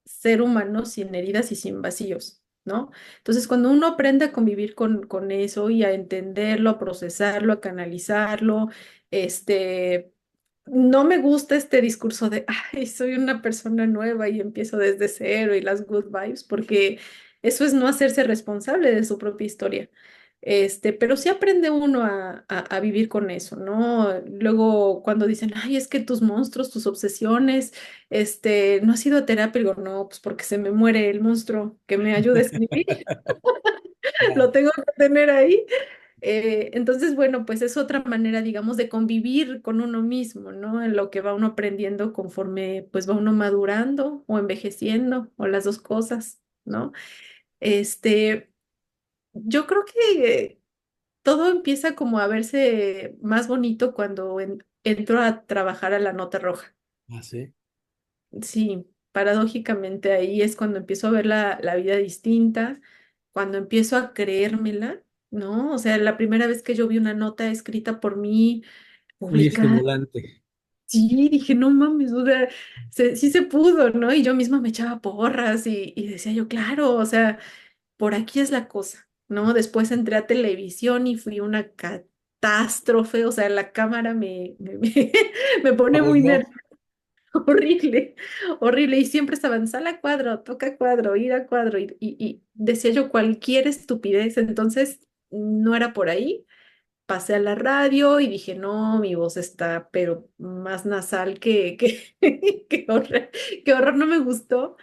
ser humano sin heridas y sin vacíos, ¿no? Entonces, cuando uno aprende a convivir con eso y a entenderlo, a procesarlo, a canalizarlo, este, no me gusta este discurso de, ay, soy una persona nueva y empiezo desde cero y las good vibes, porque eso es no hacerse responsable de su propia historia. Pero sí aprende uno a vivir con eso, ¿no? Luego cuando dicen, ay, es que tus monstruos, tus obsesiones, no has ido a terapia, y digo, no, pues porque se me muere el monstruo que me ayuda a escribir, lo Claro, tengo que tener ahí. Entonces, bueno, pues es otra manera, digamos, de convivir con uno mismo, ¿no? En lo que va uno aprendiendo conforme, pues va uno madurando o envejeciendo, o las dos cosas, ¿no? Este, yo creo que todo empieza como a verse más bonito cuando entro a trabajar a la nota roja. así. Sí, paradójicamente ahí es cuando empiezo a ver la vida distinta, cuando empiezo a creérmela, ¿no? O sea, la primera vez que yo vi una nota escrita por mí, Muy publicada, estimulante. sí, dije, no mames, o sea, sí se pudo, ¿no? Y yo misma me echaba porras y decía yo, claro, o sea, por aquí es la cosa, ¿no? Después entré a televisión y fui una catástrofe, o sea, la cámara me pone muy Abuelo. nerviosa. Horrible, horrible. Y siempre estaba en sala a cuadro, toca cuadro, ir a cuadro. Y decía yo cualquier estupidez. Entonces, no era por ahí. Pasé a la radio y dije, no, mi voz está, pero más nasal qué horror, no me gustó.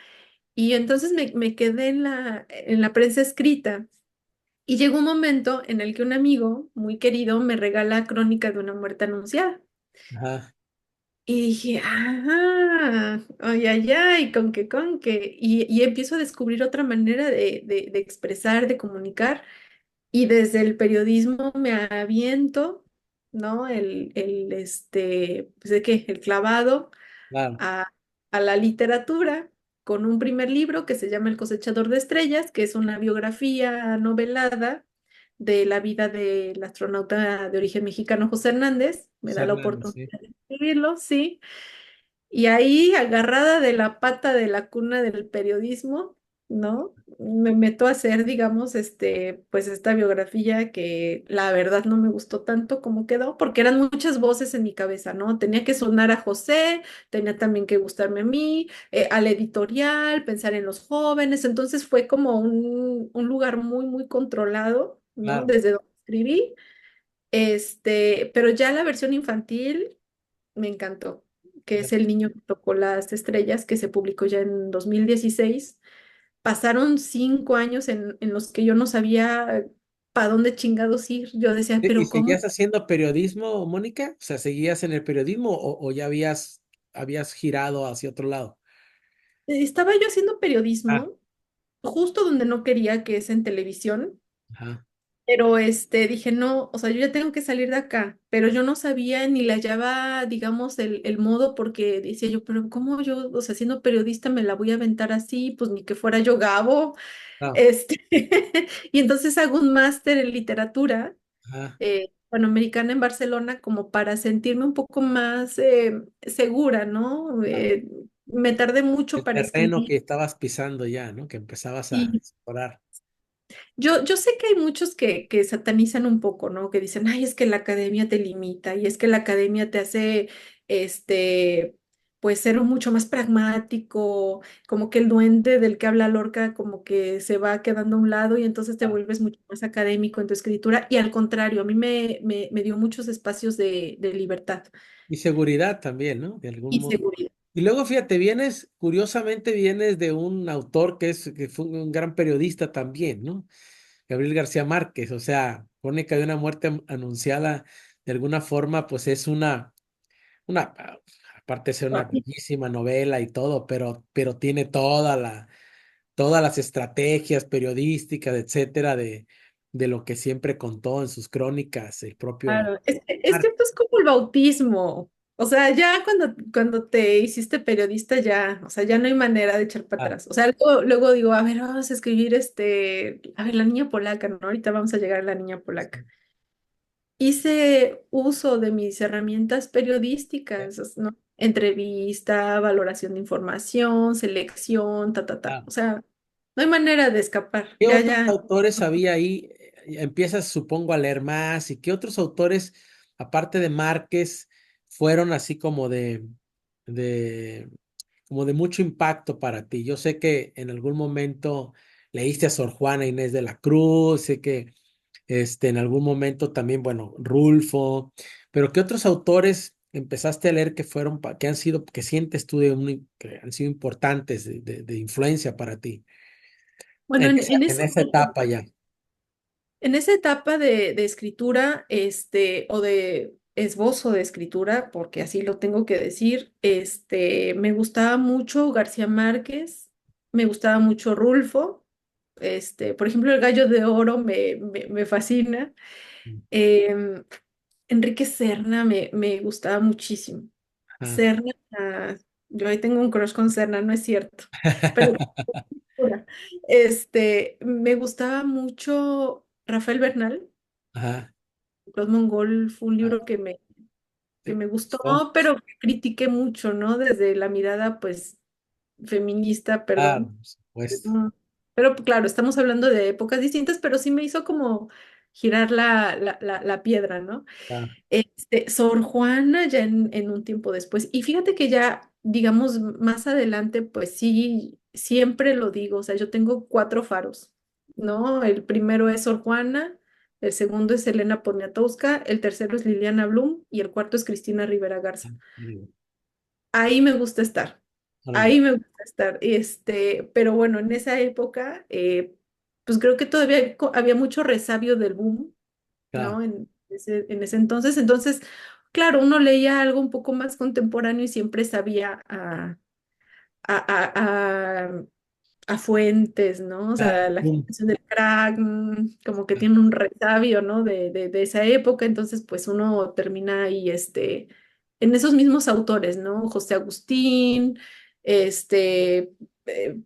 Y entonces me quedé en la prensa escrita. Y llegó un momento en el que un amigo muy querido me regala Crónica de una muerte anunciada. Ajá, Y dije, ay, ay, ay, con qué. Y empiezo a descubrir otra manera de expresar, de comunicar. Y desde el periodismo me aviento, ¿no? Pues de qué, el clavado claro. a, a la literatura con un primer libro que se llama El cosechador de estrellas, que es una biografía novelada de la vida del astronauta de origen mexicano José Hernández. Me da la Hernández, oportunidad sí. de escribirlo, sí. Y ahí, agarrada de la pata de la cuna del periodismo, ¿no? Me meto a hacer, digamos, pues esta biografía que la verdad no me gustó tanto como quedó, porque eran muchas voces en mi cabeza, ¿no? Tenía que sonar a José, tenía también que gustarme a mí, al editorial, pensar en los jóvenes, entonces fue como un lugar muy, muy controlado, ¿no? Claro, Desde donde escribí, pero ya la versión infantil me encantó, que es fíjate. El niño que tocó las estrellas, que se publicó ya en 2016. Pasaron 5 años en los que yo no sabía para dónde chingados ir. Yo decía, ¿Y pero ¿cómo? seguías haciendo periodismo, Mónica? O sea, ¿seguías en el periodismo o ya habías girado hacia otro lado? Estaba yo haciendo Ah, periodismo justo donde no quería, que es en televisión. Ajá, Pero dije, no, o sea, yo ya tengo que salir de acá, pero yo no sabía ni le hallaba, digamos, el modo porque decía yo, pero ¿cómo yo, o sea, siendo periodista me la voy a aventar así? Pues ni que fuera yo Gabo, claro, este, y entonces hago un máster en literatura ajá. hispanoamericana en Barcelona como para sentirme un poco más segura, ¿no? Me tardé mucho El para terreno escribir. que estabas pisando ya, ¿no? Que empezabas a explorar. Yo sé que hay muchos que satanizan un poco, ¿no? Que dicen, ay, es que la academia te limita y es que la academia te hace, este, pues ser mucho más pragmático, como que el duende del que habla Lorca como que se va quedando a un lado y entonces te Ah, vuelves mucho más académico en tu escritura y al contrario, a mí me dio muchos espacios de libertad y seguridad también, ¿no? De algún y modo. seguridad. Y luego, fíjate, curiosamente vienes de un autor que fue un gran periodista también, ¿no? Gabriel García Márquez, o sea, Crónica de una muerte anunciada, de alguna forma, pues es aparte de ser una bellísima novela y todo, pero tiene todas las estrategias periodísticas, etcétera, de lo que siempre contó en sus crónicas, el propio Claro, es que Márquez. esto es como el bautismo. O sea, ya cuando te hiciste periodista, ya, o sea, ya no hay manera de echar para Ah, atrás. O sea, luego digo, a ver, vamos a escribir a ver, la niña polaca, ¿no? Ahorita vamos a llegar a la niña polaca. Hice uso de mis herramientas periodísticas, ¿no? Entrevista, valoración de información, selección, ta, ta, ta. ah. O sea, no hay manera de escapar. ¿Qué Ya, otros ya. autores había ahí? Empiezas, supongo, a leer más. ¿Y qué otros autores, aparte de Márquez, fueron así de, como de mucho impacto para ti? Yo sé que en algún momento leíste a Sor Juana Inés de la Cruz, sé que en algún momento también, bueno, Rulfo, pero ¿qué otros autores empezaste a leer que fueron, que han sido, que sientes tú que han sido importantes de influencia para ti Bueno, en en ese esa etapa ya? En esa etapa de escritura, o de esbozo de escritura, porque así lo tengo que decir, me gustaba mucho García Márquez, me gustaba mucho Rulfo, por ejemplo, El Gallo de Oro me fascina. em, Enrique Serna me gustaba muchísimo. Ajá. Serna, yo ahí tengo un crush con Serna, no es cierto, pero bueno, me gustaba mucho Rafael Bernal. Ajá. Los Mongol fue un Ah, libro que sí, me gustó, gustó. pero que critiqué mucho, ¿no? Desde la mirada, pues, feminista, Claro, perdón. por supuesto. Mm. Pero pues, claro, estamos hablando de épocas distintas, pero sí me hizo como girar la piedra, ¿no? Ah, Sor Juana ya en un tiempo después. Y fíjate que ya, digamos, más adelante, pues sí, siempre lo digo, o sea, yo tengo cuatro faros, ¿no? El primero es Sor Juana, el segundo es Elena Poniatowska, el tercero es Liliana Blum y el cuarto es Cristina Rivera Garza. digo, Ahí me gusta estar, órale, ahí me gusta estar. Pero bueno, en esa época, pues creo que todavía había mucho resabio del boom, claro. ¿no? En ese entonces. Entonces, claro, uno leía algo un poco más contemporáneo y siempre sabía a, a, a fuentes, ¿no? O Ah, sea, la generación del crack, como que tiene un resabio, ¿no? De esa época, entonces, pues uno termina ahí, en esos mismos autores, ¿no? José Agustín,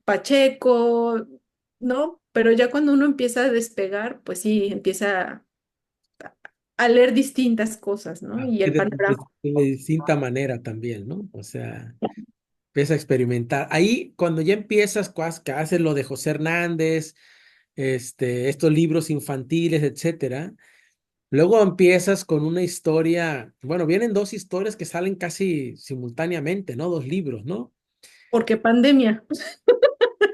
Pacheco, ¿no? Pero ya cuando uno empieza a despegar, pues sí, empieza a leer distintas cosas, ¿no? Y y el panorama. de distinta manera también, ¿no? O sea, empieza a experimentar. Ahí, cuando ya empiezas, que haces lo de José Hernández, estos libros infantiles, etcétera. Luego empiezas con una historia, bueno, vienen dos historias que salen casi simultáneamente, ¿no? Dos libros, ¿no? Porque pandemia.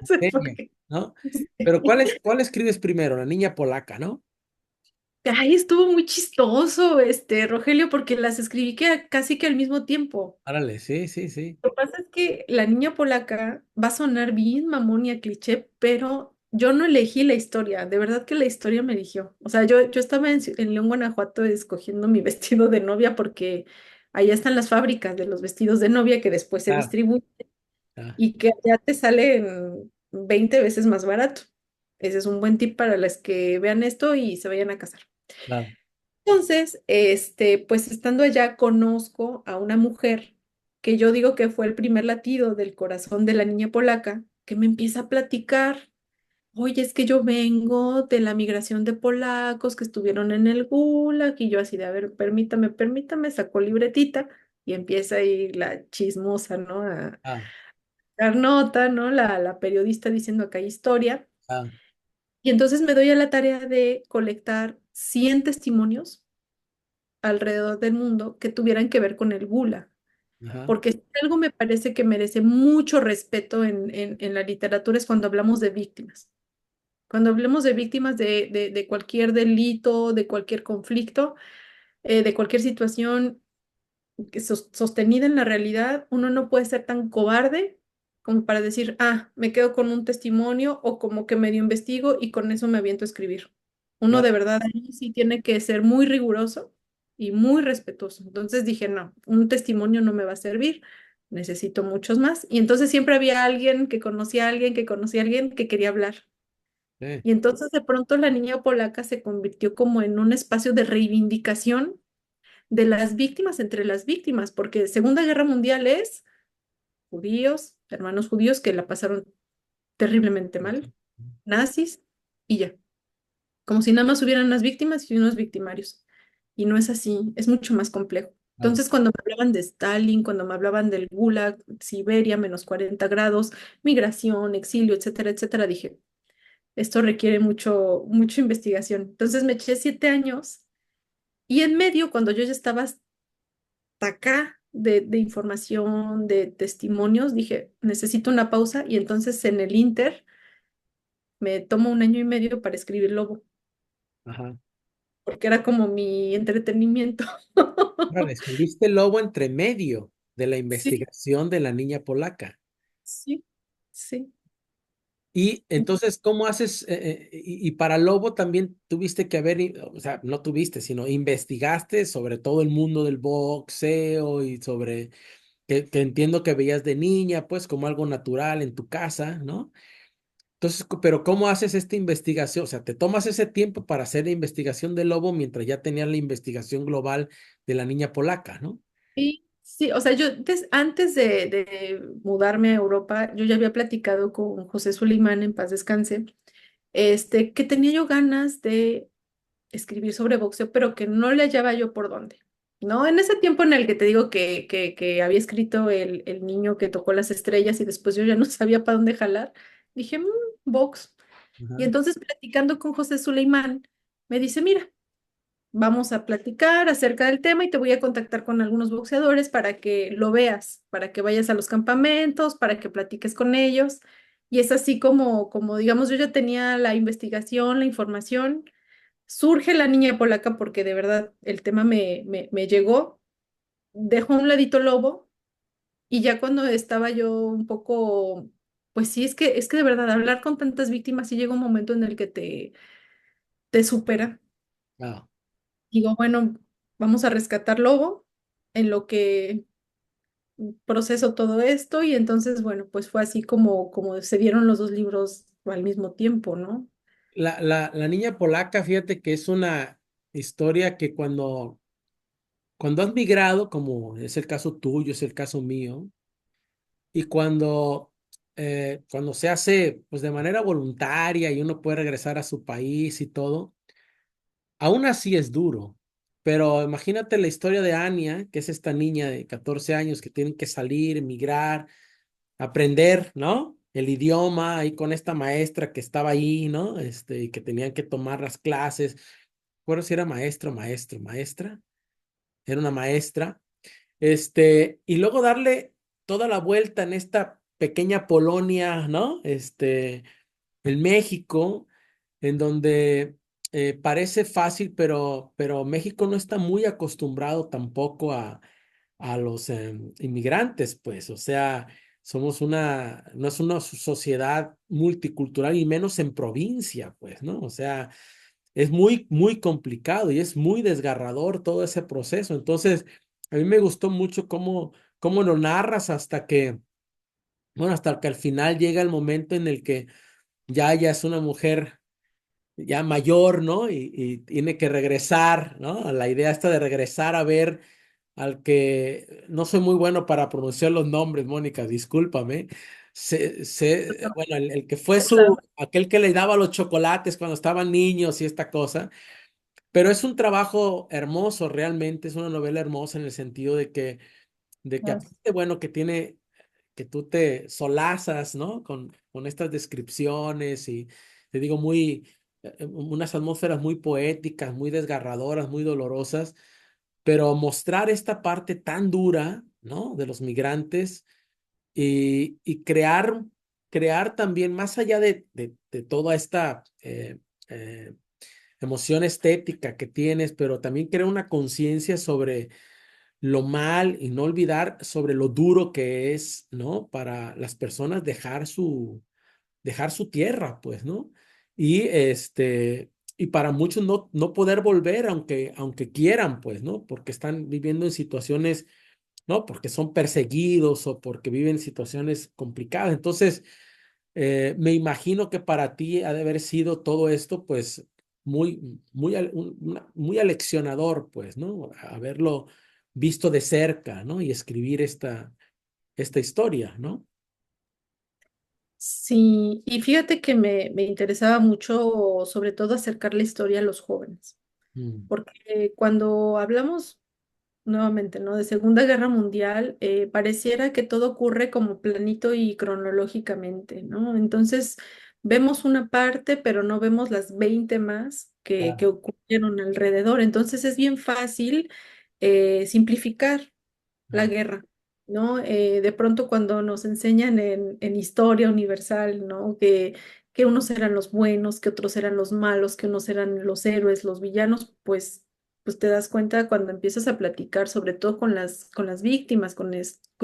Sí, Serie, porque- ¿no? Pero ¿cuál escribes primero? La niña polaca, ¿no? Ay, estuvo muy chistoso, Rogelio, porque las escribí casi que al mismo tiempo. Árale, sí, sí, sí. Lo que pasa es que La Niña Polaca va a sonar bien mamón y a cliché, pero yo no elegí la historia, de verdad que la historia me eligió. O sea, yo estaba en León, Guanajuato, escogiendo mi vestido de novia porque allá están las fábricas de los vestidos de novia que después se Claro. distribuyen Ah, y que allá te salen 20 veces más barato. Ese es un buen tip para las que vean esto y se vayan a casar. Claro. Entonces, pues estando allá, conozco a una mujer que yo digo que fue el primer latido del corazón de la niña polaca, que me empieza a platicar. Oye, es que yo vengo de la migración de polacos que estuvieron en el Gulag, y yo así de, a ver, permítame, sacó libretita y empieza ahí la chismosa, ¿no? A Ah, dar nota, ¿no? La periodista diciendo acá hay historia. ah, Y entonces me doy a la tarea de colectar 100 testimonios alrededor del mundo que tuvieran que ver con el Gulag, ajá, porque si algo me parece que merece mucho respeto en la literatura es cuando hablamos de víctimas. Cuando hablemos de víctimas de cualquier delito, de cualquier conflicto, de cualquier situación que sostenida en la realidad, uno no puede ser tan cobarde como para decir, ah, me quedo con un testimonio o como que medio investigo y con eso me aviento a escribir. Uno claro, de verdad ahí sí tiene que ser muy riguroso y muy respetuoso. Entonces dije, no, un testimonio no me va a servir, necesito muchos más. Y entonces siempre había alguien que conocía a alguien que conocía a alguien que quería hablar. sí, Y entonces de pronto la niña polaca se convirtió como en un espacio de reivindicación de las víctimas entre las víctimas, porque Segunda Guerra Mundial es judíos, hermanos judíos que la pasaron terriblemente mal, nazis y ya, como si nada más hubieran unas víctimas y unos victimarios. Y no es así, es mucho más complejo. claro. Entonces, cuando me hablaban de Stalin, cuando me hablaban del Gulag, Siberia, -40 grados, migración, exilio, etcétera, etcétera, dije, esto requiere mucha investigación. Entonces me eché 7 años y en medio, cuando yo ya estaba hasta acá de información, de testimonios, dije, necesito una pausa y entonces en el Inter me tomo un año y medio para escribir Lobo, Ajá. porque era como mi entretenimiento. Ahora, escribiste Lobo entre medio de la Sí, investigación de la niña polaca. sí, sí. Y entonces, ¿cómo haces? Y para Lobo también tuviste que haber, o sea, no tuviste, sino investigaste sobre todo el mundo del boxeo y sobre, que entiendo que veías de niña, pues como algo natural en tu casa, ¿no? Entonces, pero ¿cómo haces esta investigación? O sea, te tomas ese tiempo para hacer la investigación del Lobo mientras ya tenías la investigación global de la niña polaca, ¿no? Sí, sí, o sea, yo antes de mudarme a Europa, yo ya había platicado con José Suleimán, en paz descanse, que tenía yo ganas de escribir sobre boxeo, pero que no le hallaba yo por dónde. ¿No? En ese tiempo en el que te digo que había escrito el niño que tocó las estrellas y después yo ya no sabía para dónde jalar, dije, box. Y Ajá, entonces platicando con José Suleimán, me dice, mira, vamos a platicar acerca del tema y te voy a contactar con algunos boxeadores para que lo veas, para que vayas a los campamentos, para que platiques con ellos. Y es así como digamos, yo ya tenía la investigación, la información. Surge la niña polaca porque de verdad el tema me llegó. Dejo a un ladito Lobo y ya cuando estaba yo un poco, pues sí, es que de verdad hablar con tantas víctimas sí llega un momento en el que te supera. claro. Digo, bueno, vamos a rescatar Lobo en lo que proceso todo esto y entonces, bueno, pues fue así como se dieron los dos libros al mismo tiempo, ¿no? La niña polaca, fíjate que es una historia que cuando has migrado, como es el caso tuyo, es el caso mío, y cuando se hace pues de manera voluntaria y uno puede regresar a su país y todo, aún así es duro. Pero imagínate la historia de Anya, que es esta niña de 14 años que tiene que salir, emigrar, aprender, ¿no? El idioma ahí con esta maestra que estaba ahí, ¿no? Y que tenían que tomar las clases. Bueno, si era maestra, era una maestra. Y luego darle toda la vuelta en esta pequeña Polonia, ¿no? En México, en donde parece fácil, pero México no está muy acostumbrado tampoco a los inmigrantes, pues, o sea, no es una sociedad multicultural y menos en provincia, pues, ¿no? O sea, es muy, muy complicado y es muy desgarrador todo ese proceso. Entonces, a mí me gustó mucho cómo lo narras hasta que, bueno, hasta que al final llega el momento en el que ya ella es una mujer ya mayor, ¿no? Y tiene que regresar, ¿no? A la idea esta de regresar a ver al que no soy muy bueno para pronunciar los nombres, Mónica, discúlpame. Bueno, el que fue aquel que le daba los chocolates cuando estaban niños y esta cosa, pero es un trabajo hermoso, realmente es una novela hermosa en el sentido de que aparte, bueno, que tiene, que tú te solazas, ¿no? Con estas descripciones y te digo, unas atmósferas muy poéticas, muy desgarradoras, muy dolorosas, pero mostrar esta parte tan dura, ¿no? De los migrantes y crear también, más allá de toda esta emoción estética que tienes, pero también crear una conciencia sobre lo mal y no olvidar sobre lo duro que es, ¿no? Para las personas dejar su tierra, pues, ¿no? Y para muchos no poder volver, aunque quieran, pues, ¿no? Porque están viviendo en situaciones, ¿no? Porque son perseguidos o porque viven situaciones complicadas. Entonces, me imagino que para ti ha de haber sido todo esto, pues, muy aleccionador, pues, ¿no? Haberlo visto de cerca, ¿no? Y escribir esta historia, ¿no? Sí, y fíjate que me interesaba mucho, sobre todo, acercar la historia a los jóvenes, Mm, porque cuando hablamos nuevamente, ¿no? De Segunda Guerra Mundial, pareciera que todo ocurre como planito y cronológicamente, ¿no? Entonces, vemos una parte, pero no vemos las 20 más que claro. ocurrieron alrededor. Entonces, es bien fácil simplificar la Ah, guerra, ¿no? De pronto cuando nos enseñan en historia universal, ¿no? Que unos eran los buenos, que otros eran los malos, que unos eran los héroes, los villanos, pues te das cuenta cuando empiezas a platicar, sobre todo con las víctimas, con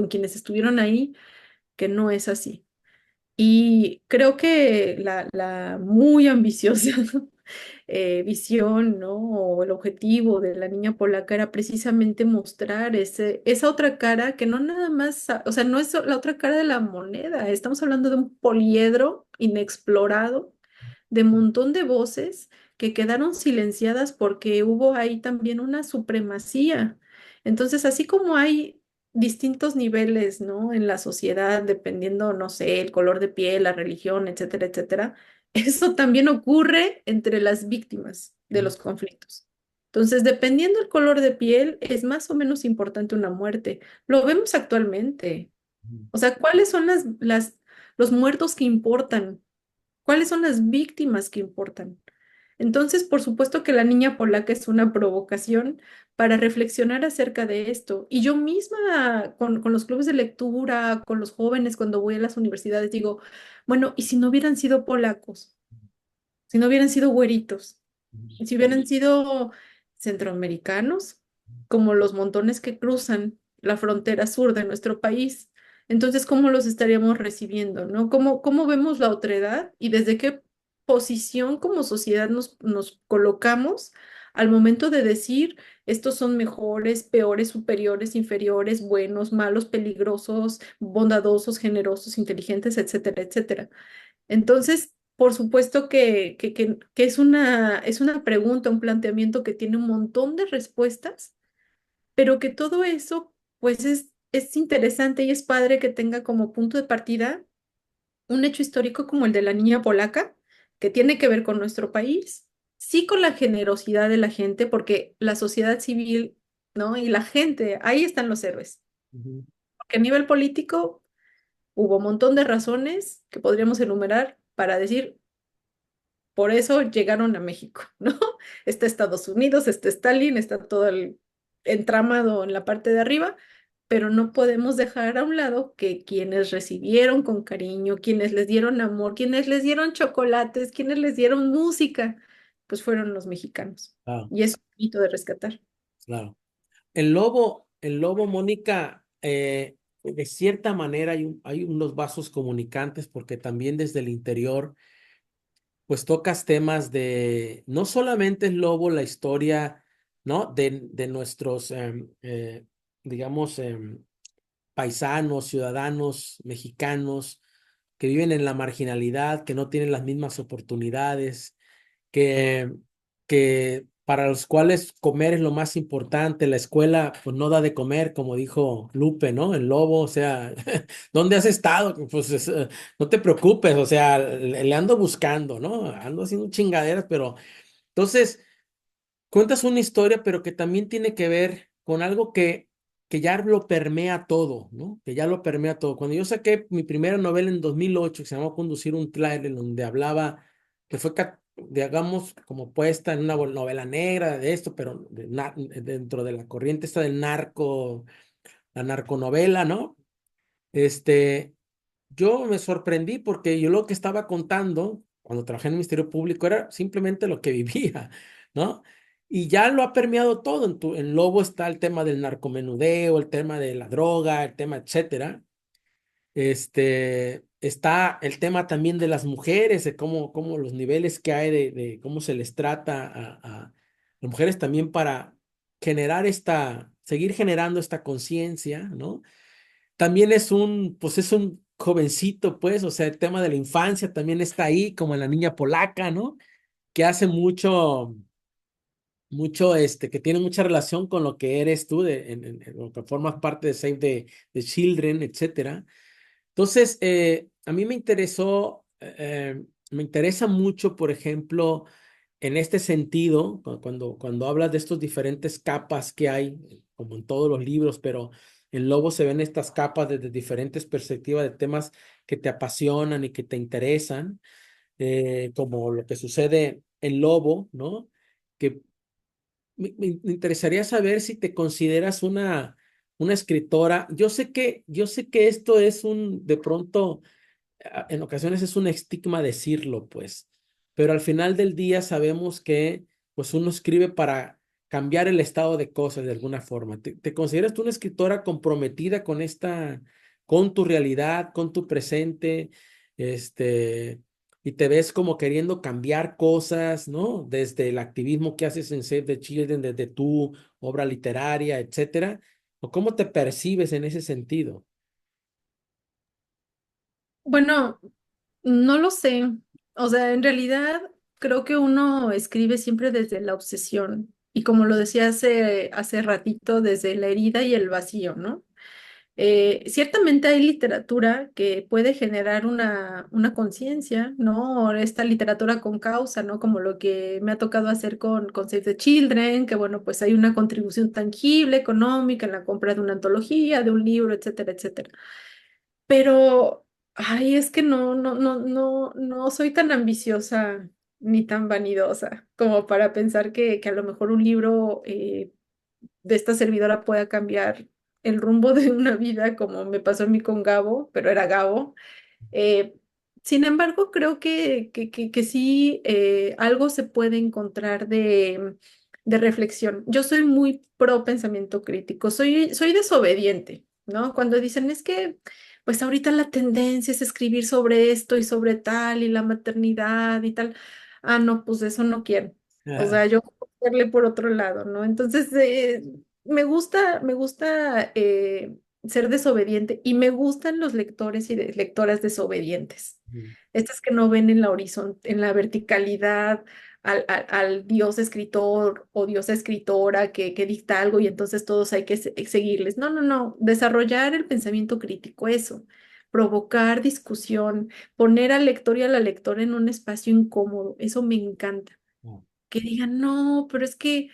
quienes estuvieron ahí, que no es así. Y creo que la muy ambiciosa visión, ¿no? O el objetivo de la niña polaca era precisamente mostrar esa otra cara que no nada más, o sea, no es la otra cara de la moneda, estamos hablando de un poliedro inexplorado, de montón de voces que quedaron silenciadas porque hubo ahí también una supremacía. Entonces, así como hay distintos niveles, ¿no? En la sociedad, dependiendo, no sé, el color de piel, la religión, etcétera, etcétera. Eso también ocurre entre las víctimas de mm, los conflictos. Entonces, dependiendo del color de piel, es más o menos importante una muerte. Lo vemos actualmente. mm, O sea, ¿cuáles son los muertos que importan? ¿Cuáles son las víctimas que importan? Entonces, por supuesto que la niña polaca es una provocación para reflexionar acerca de esto. Y yo misma, con los clubes de lectura, con los jóvenes, cuando voy a las universidades, digo, bueno, ¿y si no hubieran sido polacos? Si no hubieran sido güeritos, mm, si hubieran sido centroamericanos, como los montones que cruzan la frontera sur de nuestro país, entonces, ¿cómo los estaríamos recibiendo, no? ¿Cómo vemos la otredad y desde qué posición como sociedad nos colocamos al momento de decir estos son mejores, peores, superiores, inferiores, buenos, malos, peligrosos, bondadosos, generosos, inteligentes, etcétera, etcétera? Entonces, por supuesto que es una pregunta, un planteamiento que tiene un montón de respuestas, pero que todo eso, pues es interesante y es padre que tenga como punto de partida un hecho histórico como el de la niña polaca, que tiene que ver con nuestro país, sí con la generosidad de la gente, porque la sociedad civil, ¿no? Y la gente, ahí están los héroes. ujú, Porque a nivel político hubo un montón de razones que podríamos enumerar para decir por eso llegaron a México, ¿no? Está Estados Unidos, está Stalin, está todo el entramado en la parte de arriba, pero no podemos dejar a un lado que quienes recibieron con cariño, quienes les dieron amor, quienes les dieron chocolates, quienes les dieron música, pues fueron los mexicanos. claro, Y es un hito de rescatar. claro. El lobo, Mónica, de cierta manera hay unos vasos comunicantes porque también desde el interior, pues tocas temas de, no solamente el lobo, la historia, ¿no? De nuestros, digamos, paisanos, ciudadanos mexicanos, que viven en la marginalidad, que no tienen las mismas oportunidades, que, que para los cuales comer es lo más importante, la escuela pues no da de comer, como dijo Lupe, ¿no? El lobo, o sea, ¿dónde has estado? Pues no te preocupes, o sea, le ando buscando, ¿no? Ando haciendo chingaderas, pero entonces cuentas una historia, pero que también tiene que ver con algo que ya lo permea todo, ¿no? Que ya lo permea todo. Cuando yo saqué mi primera novela en 2008, que se llamó Conducir un tráiler, donde hablaba, que fue, digamos, como puesta en una novela negra de esto, pero dentro de la corriente esta del narco, la narconovela, ¿no? Este, yo me sorprendí porque yo lo que estaba contando cuando trabajé en el Ministerio Público era simplemente lo que vivía, ¿no? Y ya lo ha permeado todo. En Lobo está el tema del narcomenudeo, el tema de la droga, el tema, etcétera. Está el tema también de las mujeres, de cómo los niveles que hay, de cómo se les trata a las mujeres también para seguir generando esta conciencia, ¿no? También pues es un jovencito, pues, o sea, el tema de la infancia también está ahí, como en la niña polaca, ¿no? Que hace mucho, que tiene mucha relación con lo que eres tú, en lo que formas parte de Save the Children, etcétera. Entonces, a mí me interesa mucho, por ejemplo, en este sentido, cuando hablas de estos diferentes capas que hay, como en todos los libros, pero en Lobo se ven estas capas desde diferentes perspectivas de temas que te apasionan y que te interesan, como lo que sucede en Lobo, ¿no? Que me interesaría saber si te consideras una escritora. Yo sé que esto es de pronto en ocasiones es un estigma decirlo, pues, pero al final del día sabemos que, pues, uno escribe para cambiar el estado de cosas de alguna forma. ¿Te consideras tú una escritora comprometida con tu realidad, con tu presente, y te ves como queriendo cambiar cosas, ¿no? Desde el activismo que haces en Save the Children, desde tu obra literaria, etcétera? ¿O cómo te percibes en ese sentido? Bueno, no lo sé. O sea, en realidad creo que uno escribe siempre desde la obsesión y como lo decía hace ratito, desde la herida y el vacío, ¿no? Ciertamente hay literatura que puede generar una conciencia, ¿no? Esta literatura con causa, ¿no? Como lo que me ha tocado hacer con Save the Children, que bueno, pues hay una contribución tangible, económica en la compra de una antología, de un libro, etcétera, etcétera. Pero, ay, es que no soy tan ambiciosa ni tan vanidosa como para pensar que a lo mejor un libro de esta servidora pueda cambiar el rumbo de una vida como me pasó a mí con Gabo, pero era Gabo. Eh, Sin embargo, creo que sí algo se puede encontrar de reflexión. Yo soy muy pro pensamiento crítico, soy desobediente, ¿no? Cuando dicen es que, pues ahorita la tendencia es escribir sobre esto y sobre tal y la maternidad y tal. Ah, no, pues eso no quiero. O sea, yo quiero verle por otro lado, ¿no? Entonces, me gusta ser desobediente y me gustan los lectores y lectoras desobedientes. Estas que no ven en la en la verticalidad al dios escritor o diosa escritora que dicta algo y entonces todos hay que seguirles. No, no, no. Desarrollar el pensamiento crítico, eso. Provocar discusión, poner al lector y a la lectora en un espacio incómodo, eso me encanta. Que digan, no, pero es que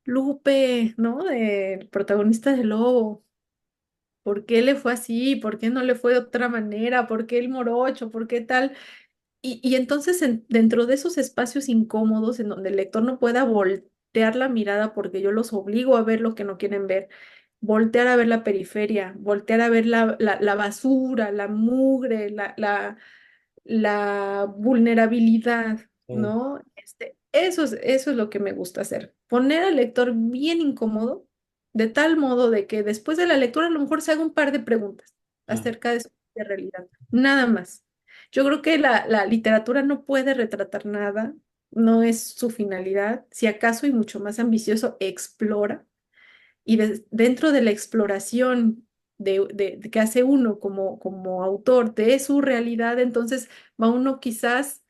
Lupe, ¿no? El protagonista de Lobo. ¿Por qué le fue así? ¿Por qué no le fue de otra manera? ¿Por qué el morocho? ¿Por qué tal? Y entonces dentro de esos espacios incómodos en donde el lector no pueda voltear la mirada porque yo los obligo a ver lo que no quieren ver, voltear a ver la periferia, voltear a ver la basura, la mugre, la vulnerabilidad, Sí. ¿no? Eso es lo que me gusta hacer, poner al lector bien incómodo, de tal modo de que después de la lectura a lo mejor se haga un par de preguntas Ah, acerca de su propia realidad, nada más. Yo creo que la literatura no puede retratar nada, no es su finalidad, si acaso y mucho más ambicioso, explora, y dentro de la exploración que hace uno como autor de su realidad, entonces va uno quizás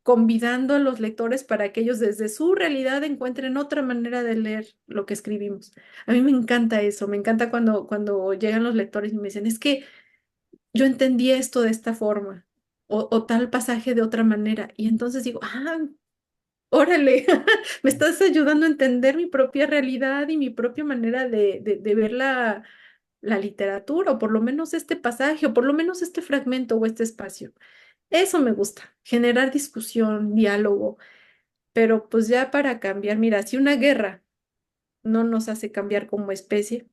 convidando a los lectores para que ellos desde su realidad encuentren otra manera de leer lo que escribimos. A mí me encanta eso, me encanta cuando llegan los lectores y me dicen, es que yo entendí esto de esta forma o tal pasaje de otra manera. Y entonces digo, órale, me estás ayudando a entender mi propia realidad y mi propia manera de ver la literatura, o por lo menos este pasaje, o por lo menos este fragmento o este espacio. Eso me gusta, generar discusión, diálogo, pero pues ya para cambiar, mira, si una guerra no nos hace cambiar como especie,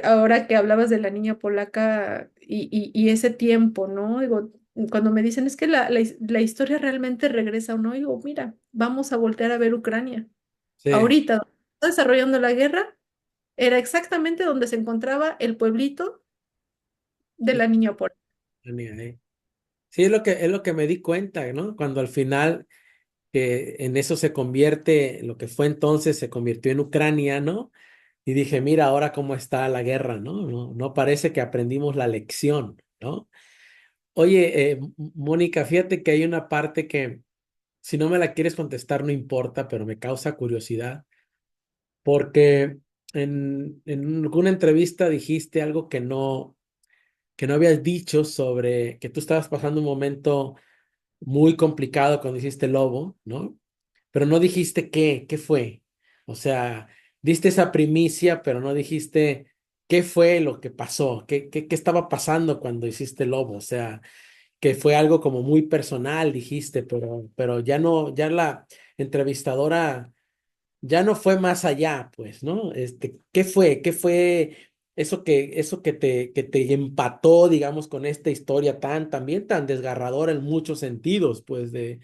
ahora que hablabas de la niña polaca y ese tiempo, ¿no? Digo, cuando me dicen es que la historia realmente regresa o no, digo, mira, vamos a voltear a ver Ucrania. Sí, Ahorita, donde está desarrollando la guerra, era exactamente donde se encontraba el pueblito de sí, la niña polaca. sí, es lo que me di cuenta, ¿no? Cuando al final que en eso se convierte, lo que fue entonces se convirtió en Ucrania, ¿no? Y dije, mira ahora cómo está la guerra, ¿no? No, no parece que aprendimos la lección, ¿no? Oye, Mónica, fíjate que hay una parte que, si no me la quieres contestar, no importa, pero me causa curiosidad, porque en alguna entrevista dijiste algo que no habías dicho sobre que tú estabas pasando un momento muy complicado cuando hiciste Lobo, ¿no? Pero no dijiste qué fue. O sea, diste esa primicia, pero no dijiste qué fue lo que pasó, qué estaba pasando cuando hiciste Lobo. O sea, que fue algo como muy personal, dijiste, pero ya no, ya la entrevistadora ya no fue más allá, pues, ¿no? ¿Qué fue? ¿Qué fue eso que te empató, digamos, con esta historia también tan desgarradora en muchos sentidos, pues, de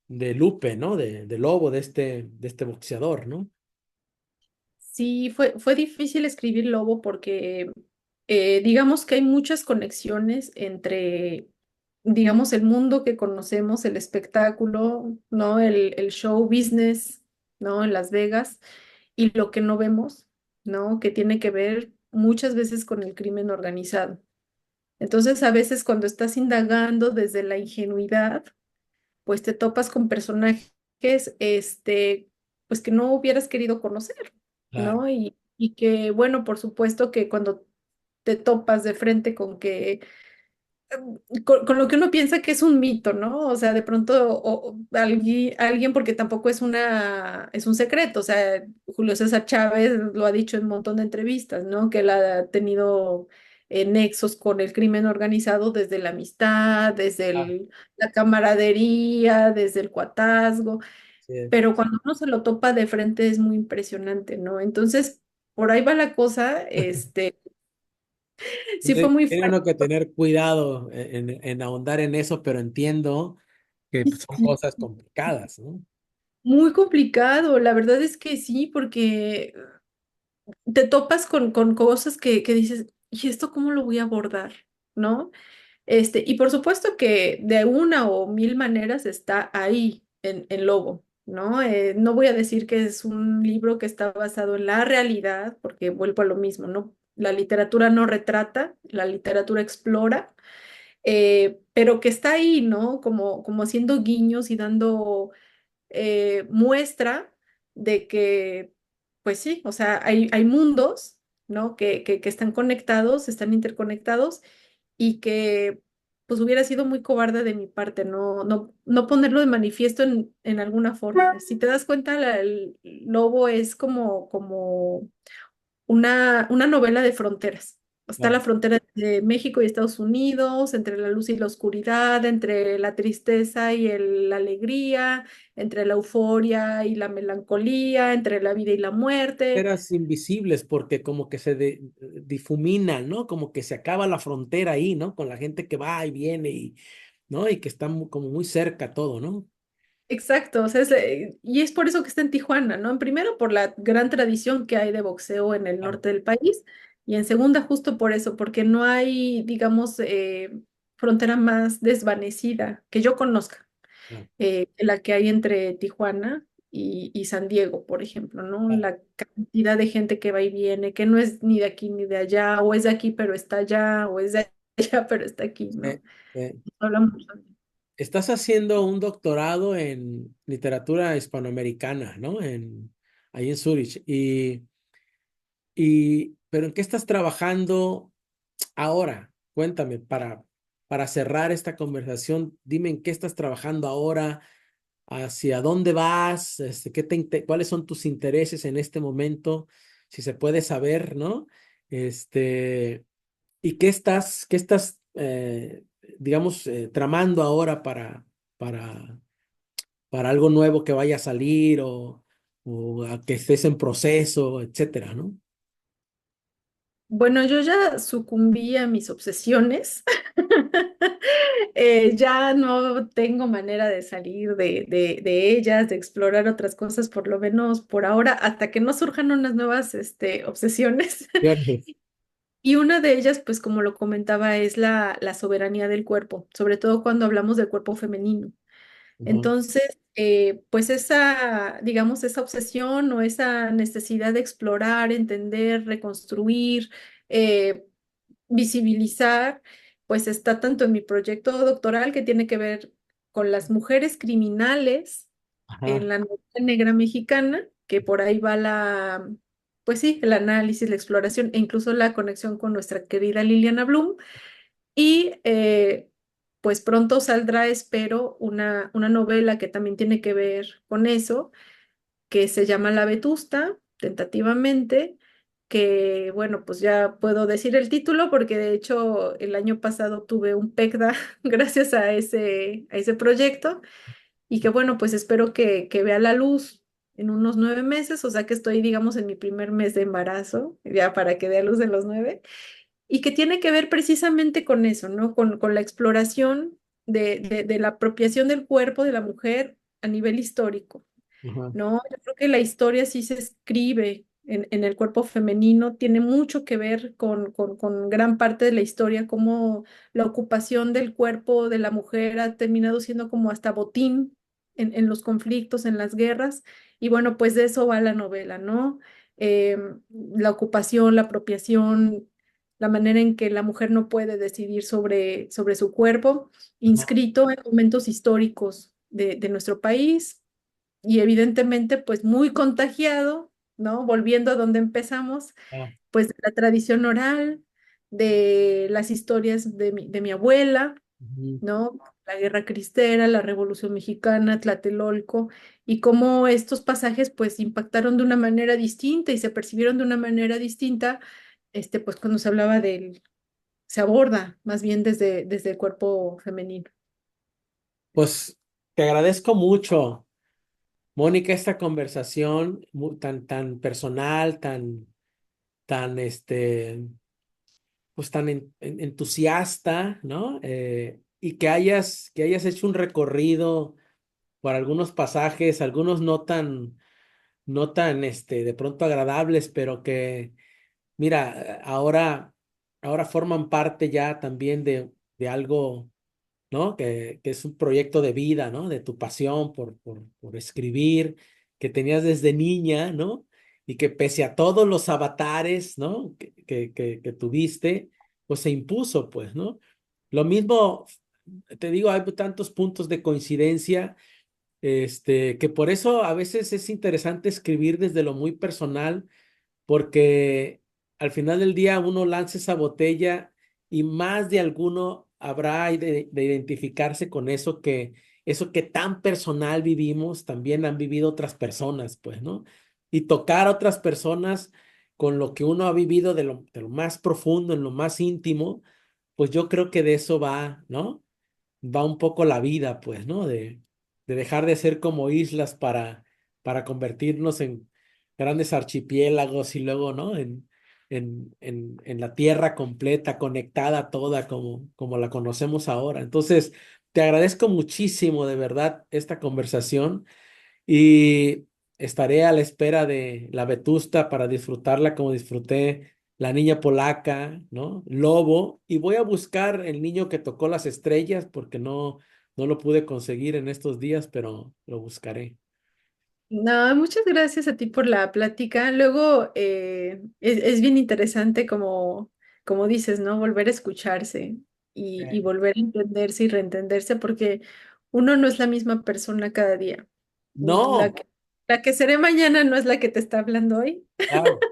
Lupe, ¿no? De Lobo, de este boxeador, ¿no? Sí, fue difícil escribir Lobo porque digamos que hay muchas conexiones entre, digamos, el mundo que conocemos, el espectáculo, ¿no? El show business, ¿no? En Las Vegas, y lo que no vemos, ¿no? Que tiene que ver muchas veces con el crimen organizado. Entonces, a veces cuando estás indagando desde la ingenuidad, pues te topas con personajes, pues que no hubieras querido conocer, Claro, ¿no? Y que, bueno, por supuesto que cuando te topas de frente con que con lo que uno piensa que es un mito, ¿no? O sea, de pronto alguien, porque tampoco es un secreto, o sea, Julio César Chávez lo ha dicho en un montón de entrevistas, ¿no? Que él ha tenido nexos con el crimen organizado desde la amistad, desde ah, la camaradería, desde el cuatazgo, sí. pero cuando uno se lo topa de frente es muy impresionante, ¿no? Entonces, por ahí va la cosa, sí fue muy Tiene fuerte. uno que tener cuidado en ahondar en eso, pero entiendo que pues, son cosas complicadas, ¿no? Muy complicado, la verdad es que sí, porque te topas con cosas que dices, ¿y esto cómo lo voy a abordar? ¿No? Y por supuesto que de una o mil maneras está ahí en Lobo, ¿no? No voy a decir que es un libro que está basado en la realidad, porque vuelvo a lo mismo, ¿no? La literatura no retrata, la literatura explora, pero que está ahí, ¿no? Como haciendo guiños y dando muestra de que, pues sí, o sea, hay mundos, ¿no? Que están conectados, están interconectados y que pues hubiera sido muy cobarde de mi parte no ponerlo de manifiesto en alguna forma. Si te das cuenta, el Lobo es como una novela de fronteras. Está la Claro. frontera de México y Estados Unidos, entre la luz y la oscuridad, entre la tristeza y la alegría, entre la euforia y la melancolía, entre la vida y la muerte. Fronteras invisibles porque como que difuminan, ¿no? Como que se acaba la frontera ahí, ¿no? Con la gente que va y viene y, ¿no? Y que está como muy cerca todo, ¿no? Exacto, o sea, y es por eso que está en Tijuana, ¿no? En primero, por la gran tradición que hay de boxeo en el Claro, norte del país, y en segunda, justo por eso, porque no hay, digamos, frontera más desvanecida que yo conozca claro. que la que hay entre Tijuana. y San Diego, por ejemplo, ¿no? Ah, La cantidad de gente que va y viene, que no es ni de aquí ni de allá, o es de aquí pero está allá, o es de allá pero está aquí, ¿no? eh, Habla mucho. Estás haciendo un doctorado en literatura hispanoamericana, ¿no? Ahí en Zurich. Pero ¿en qué estás trabajando ahora? Cuéntame, para cerrar esta conversación, dime en qué estás trabajando ahora, hacia dónde vas, cuáles son tus intereses en este momento, si se puede saber, ¿no? Este, y qué estás, digamos, tramando ahora para, para algo nuevo que vaya a salir o a que estés en proceso, etcétera, ¿no? Bueno, yo ya sucumbí a mis obsesiones. Ya no tengo manera de salir de ellas, de explorar otras cosas, por lo menos por ahora, hasta que no surjan unas nuevas obsesiones. Fíjate. Y una de ellas, pues como lo comentaba, es la soberanía del cuerpo, sobre todo cuando hablamos del cuerpo femenino. Ujú, Entonces, pues esa, digamos, esa obsesión o esa necesidad de explorar, entender, reconstruir, eh, visibilizar, pues está tanto en mi proyecto doctoral que tiene que ver con las mujeres criminales en ajá, la novela negra mexicana, que por ahí va pues sí, el análisis, la exploración e incluso la conexión con nuestra querida Liliana Bloom. Y pues pronto saldrá, espero, una novela que también tiene que ver con eso, que se llama La Vetusta, tentativamente, que bueno, pues ya puedo decir el título porque de hecho el año pasado tuve un PECDA gracias a ese proyecto y que bueno, pues espero que vea la luz en unos 9 meses, o sea que estoy, digamos, en mi primer mes de embarazo, ya para que vea luz en los 9 y que tiene que ver precisamente con eso, ¿no? Con la exploración de la apropiación del cuerpo de la mujer a nivel histórico, ajá, ¿no? Yo creo que la historia sí se escribe en el cuerpo femenino, tiene mucho que ver con gran parte de la historia, cómo la ocupación del cuerpo de la mujer ha terminado siendo como hasta botín en los conflictos, en las guerras, y bueno, pues de eso va la novela, ¿no? La ocupación, la apropiación, la manera en que la mujer no puede decidir sobre su cuerpo, ajá, inscrito en momentos históricos de nuestro país y evidentemente pues muy contagiado, ¿no? Volviendo a donde empezamos, ah, pues de la tradición oral, de las historias de mi abuela, ujú. ¿no? La Guerra Cristera, la Revolución Mexicana, Tlatelolco, y cómo estos pasajes pues impactaron de una manera distinta y se percibieron de una manera distinta, pues cuando se hablaba se aborda más bien desde el cuerpo femenino. Pues te agradezco mucho, Mónica, esta conversación tan personal, tan entusiasta, ¿no? Y que hayas hecho un recorrido por algunos pasajes, algunos no tan, de pronto agradables, pero que, mira, ahora forman parte ya también de algo, ¿no? Que es un proyecto de vida, ¿no? De tu pasión por escribir, que tenías desde niña, ¿no? Y que pese a todos los avatares, ¿no? Que tuviste, pues se impuso, pues, ¿no? Lo mismo, te digo, hay tantos puntos de coincidencia, que por eso a veces es interesante escribir desde lo muy personal porque al final del día uno lanza esa botella y más de alguno habrá de identificarse con eso que tan personal vivimos, también han vivido otras personas, pues, ¿no? Y tocar a otras personas con lo que uno ha vivido de lo más profundo, en lo más íntimo, pues yo creo que de eso va, ¿no? Va un poco la vida, pues, ¿no? De dejar de ser como islas para convertirnos en grandes archipiélagos y luego, ¿no? En la tierra completa, conectada toda como la conocemos ahora. Entonces, te agradezco muchísimo, de verdad, esta conversación y estaré a la espera de la Vetusta para disfrutarla como disfruté la niña polaca, ¿no? Lobo, y voy a buscar el niño que tocó las estrellas porque no lo pude conseguir en estos días, pero lo buscaré. No, muchas gracias a ti por la plática. Luego es bien interesante como dices, ¿no? Volver a escucharse y Eh, volver a entenderse y reentenderse porque uno no es la misma persona cada día. La No, que, la que seré mañana no es la que te está hablando hoy claro,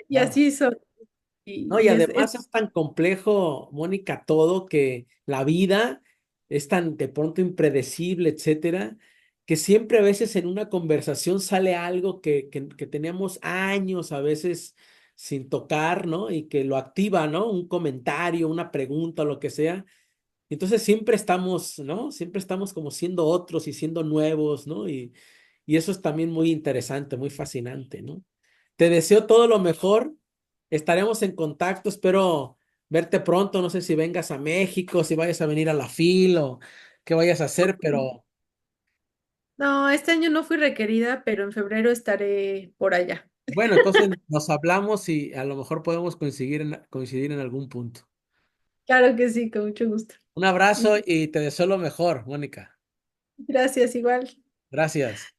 y claro. así son. No, y Es además es tan complejo, Mónica, todo que la vida es tan de pronto impredecible, etcétera, que siempre a veces en una conversación sale algo que teníamos años a veces sin tocar, ¿no? Y que lo activa, ¿no? Un comentario, una pregunta, lo que sea. Entonces siempre estamos, ¿no? Siempre estamos como siendo otros y siendo nuevos, ¿no? Y eso es también muy interesante, muy fascinante, ¿no? Te deseo todo lo mejor. Estaremos en contacto. Espero verte pronto. No sé si vengas a México, si vayas a venir a la FIL o qué vayas a hacer, pero No, este año no fui requerida, pero en febrero estaré por allá. bueno, entonces nos hablamos y a lo mejor podemos coincidir en algún punto. Claro que sí, con mucho gusto. Un abrazo y te deseo lo mejor, Mónica. Gracias, igual. Gracias.